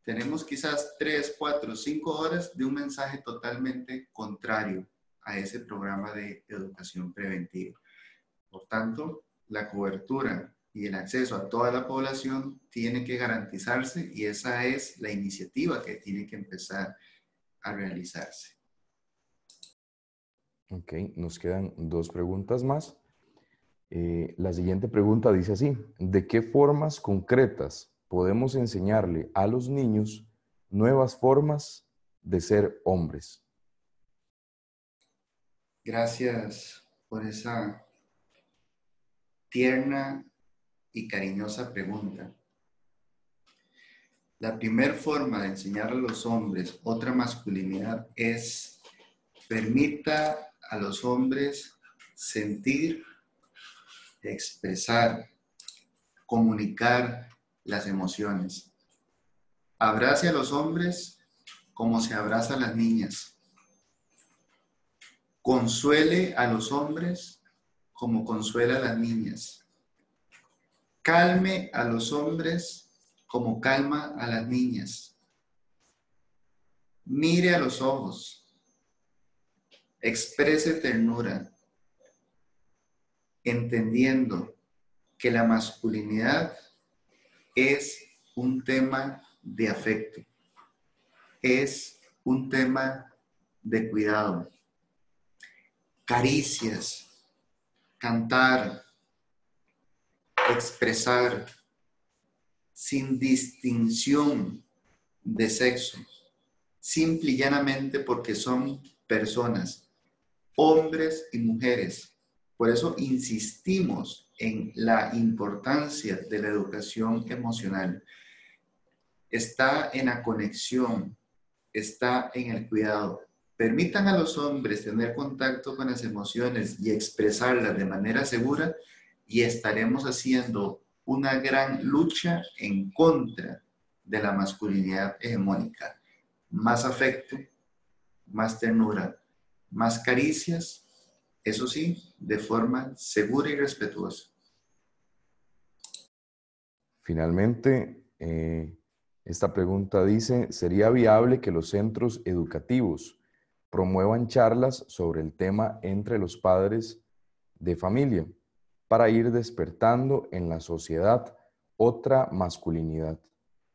tenemos quizás 3, 4, 5 horas de un mensaje totalmente contrario a ese programa de educación preventiva. Por tanto, la cobertura y el acceso a toda la población tiene que garantizarse y esa es la iniciativa que tiene que empezar a realizarse. Ok, nos quedan 2 preguntas más. La siguiente pregunta dice así: ¿de qué formas concretas podemos enseñarle a los niños nuevas formas de ser hombres? Gracias por esa tierna y cariñosa pregunta. La primera forma de enseñar a los hombres otra masculinidad es: permita a los hombres sentir expresar, comunicar las emociones. Abrace a los hombres como se abraza a las niñas. Consuele a los hombres como consuela a las niñas. Calme a los hombres como calma a las niñas. Mire a los ojos. Exprese ternura, entendiendo que la masculinidad es un tema de afecto, es un tema de cuidado. Caricias, cantar, expresar, sin distinción de sexo, simple y llanamente porque son personas, hombres y mujeres. Por eso insistimos en la importancia de la educación emocional. Está en la conexión, está en el cuidado. Permitan a los hombres tener contacto con las emociones y expresarlas de manera segura y estaremos haciendo una gran lucha en contra de la masculinidad hegemónica. Más afecto, más ternura, más caricias, eso sí, de forma segura y respetuosa. Finalmente, esta pregunta dice, ¿sería viable que los centros educativos promuevan charlas sobre el tema entre los padres de familia para ir despertando en la sociedad otra masculinidad?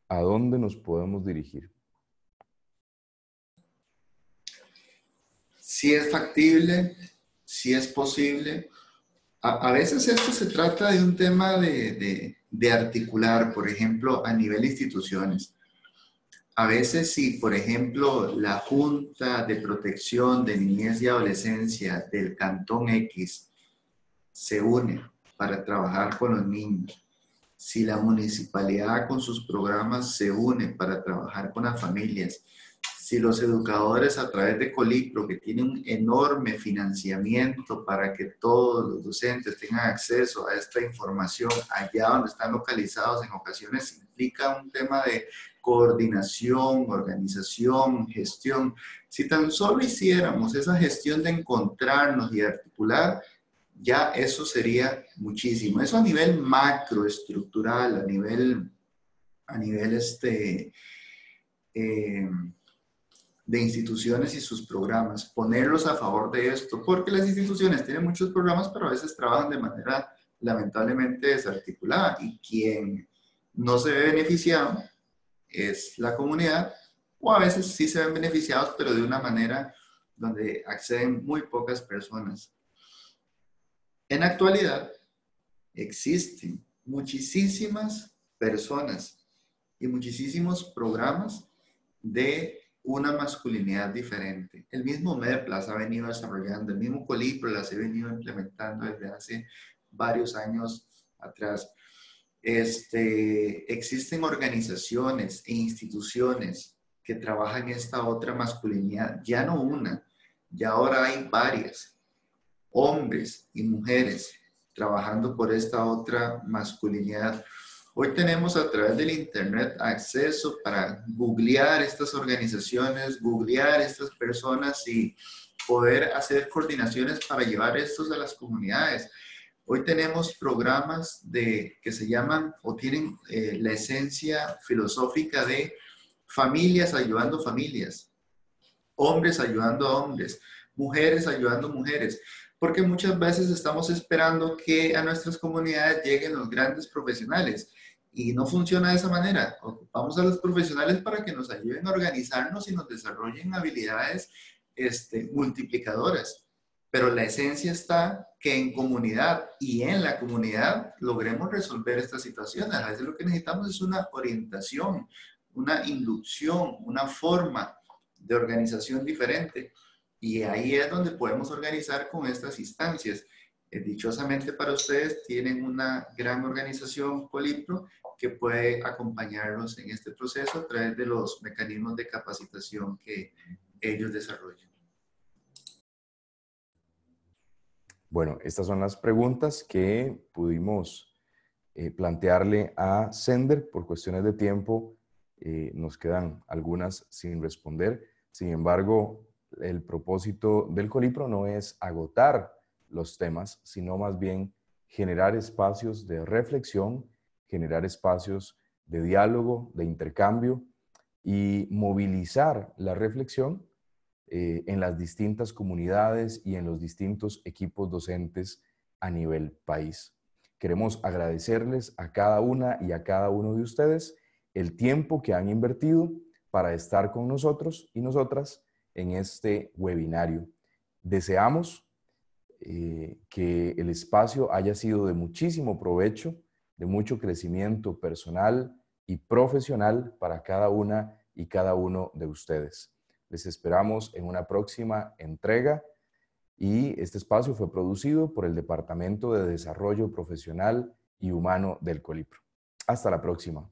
¿A dónde nos podemos dirigir? Si es factible, si es posible. A veces esto se trata de un tema de articular, por ejemplo, a nivel de instituciones. A veces si, por ejemplo, la Junta de Protección de Niñez y Adolescencia del Cantón X se une para trabajar con los niños, si la municipalidad con sus programas se une para trabajar con las familias, si los educadores a través de Colipro, que tienen un enorme financiamiento para que todos los docentes tengan acceso a esta información allá donde están localizados, en ocasiones implica un tema de coordinación, organización, gestión. Si tan solo hiciéramos esa gestión de encontrarnos y articular, ya eso sería muchísimo. Eso a nivel macroestructural, a nivel de instituciones y sus programas, ponerlos a favor de esto, porque las instituciones tienen muchos programas, pero a veces trabajan de manera lamentablemente desarticulada y quien no se ve beneficiado es la comunidad, o a veces sí se ven beneficiados, pero de una manera donde acceden muy pocas personas. En la actualidad existen muchísimas personas y muchísimos programas de una masculinidad diferente. El mismo MEDPLAS ha venido desarrollando, el mismo Colipro las he venido implementando desde hace varios años atrás. Existen organizaciones e instituciones que trabajan esta otra masculinidad, ya no una, ya ahora hay varias, hombres y mujeres trabajando por esta otra masculinidad. Hoy tenemos a través del internet acceso para googlear estas organizaciones, googlear estas personas y poder hacer coordinaciones para llevar estos a las comunidades. Hoy tenemos programas que se llaman o tienen la esencia filosófica de familias ayudando familias, hombres ayudando a hombres, mujeres ayudando a mujeres, porque muchas veces estamos esperando que a nuestras comunidades lleguen los grandes profesionales y no funciona de esa manera. Ocupamos a los profesionales para que nos ayuden a organizarnos y nos desarrollen habilidades multiplicadoras. Pero la esencia está que en comunidad y en la comunidad logremos resolver estas situaciones. A veces lo que necesitamos es una orientación, una inducción, una forma de organización diferente. Y ahí es donde podemos organizar con estas instancias. Dichosamente para ustedes tienen una gran organización Colipro que puede acompañarlos en este proceso a través de los mecanismos de capacitación que ellos desarrollan. Bueno, estas son las preguntas que pudimos plantearle a Sender. Por cuestiones de tiempo, nos quedan algunas sin responder. Sin embargo, el propósito del Colipro no es agotar los temas, sino más bien generar espacios de reflexión, generar espacios de diálogo, de intercambio y movilizar la reflexión en las distintas comunidades y en los distintos equipos docentes a nivel país. Queremos agradecerles a cada una y a cada uno de ustedes el tiempo que han invertido para estar con nosotros y nosotras en este webinario. Deseamos que el espacio haya sido de muchísimo provecho, de mucho crecimiento personal y profesional para cada una y cada uno de ustedes. Les esperamos en una próxima entrega y este espacio fue producido por el Departamento de Desarrollo Profesional y Humano del Colipro. Hasta la próxima.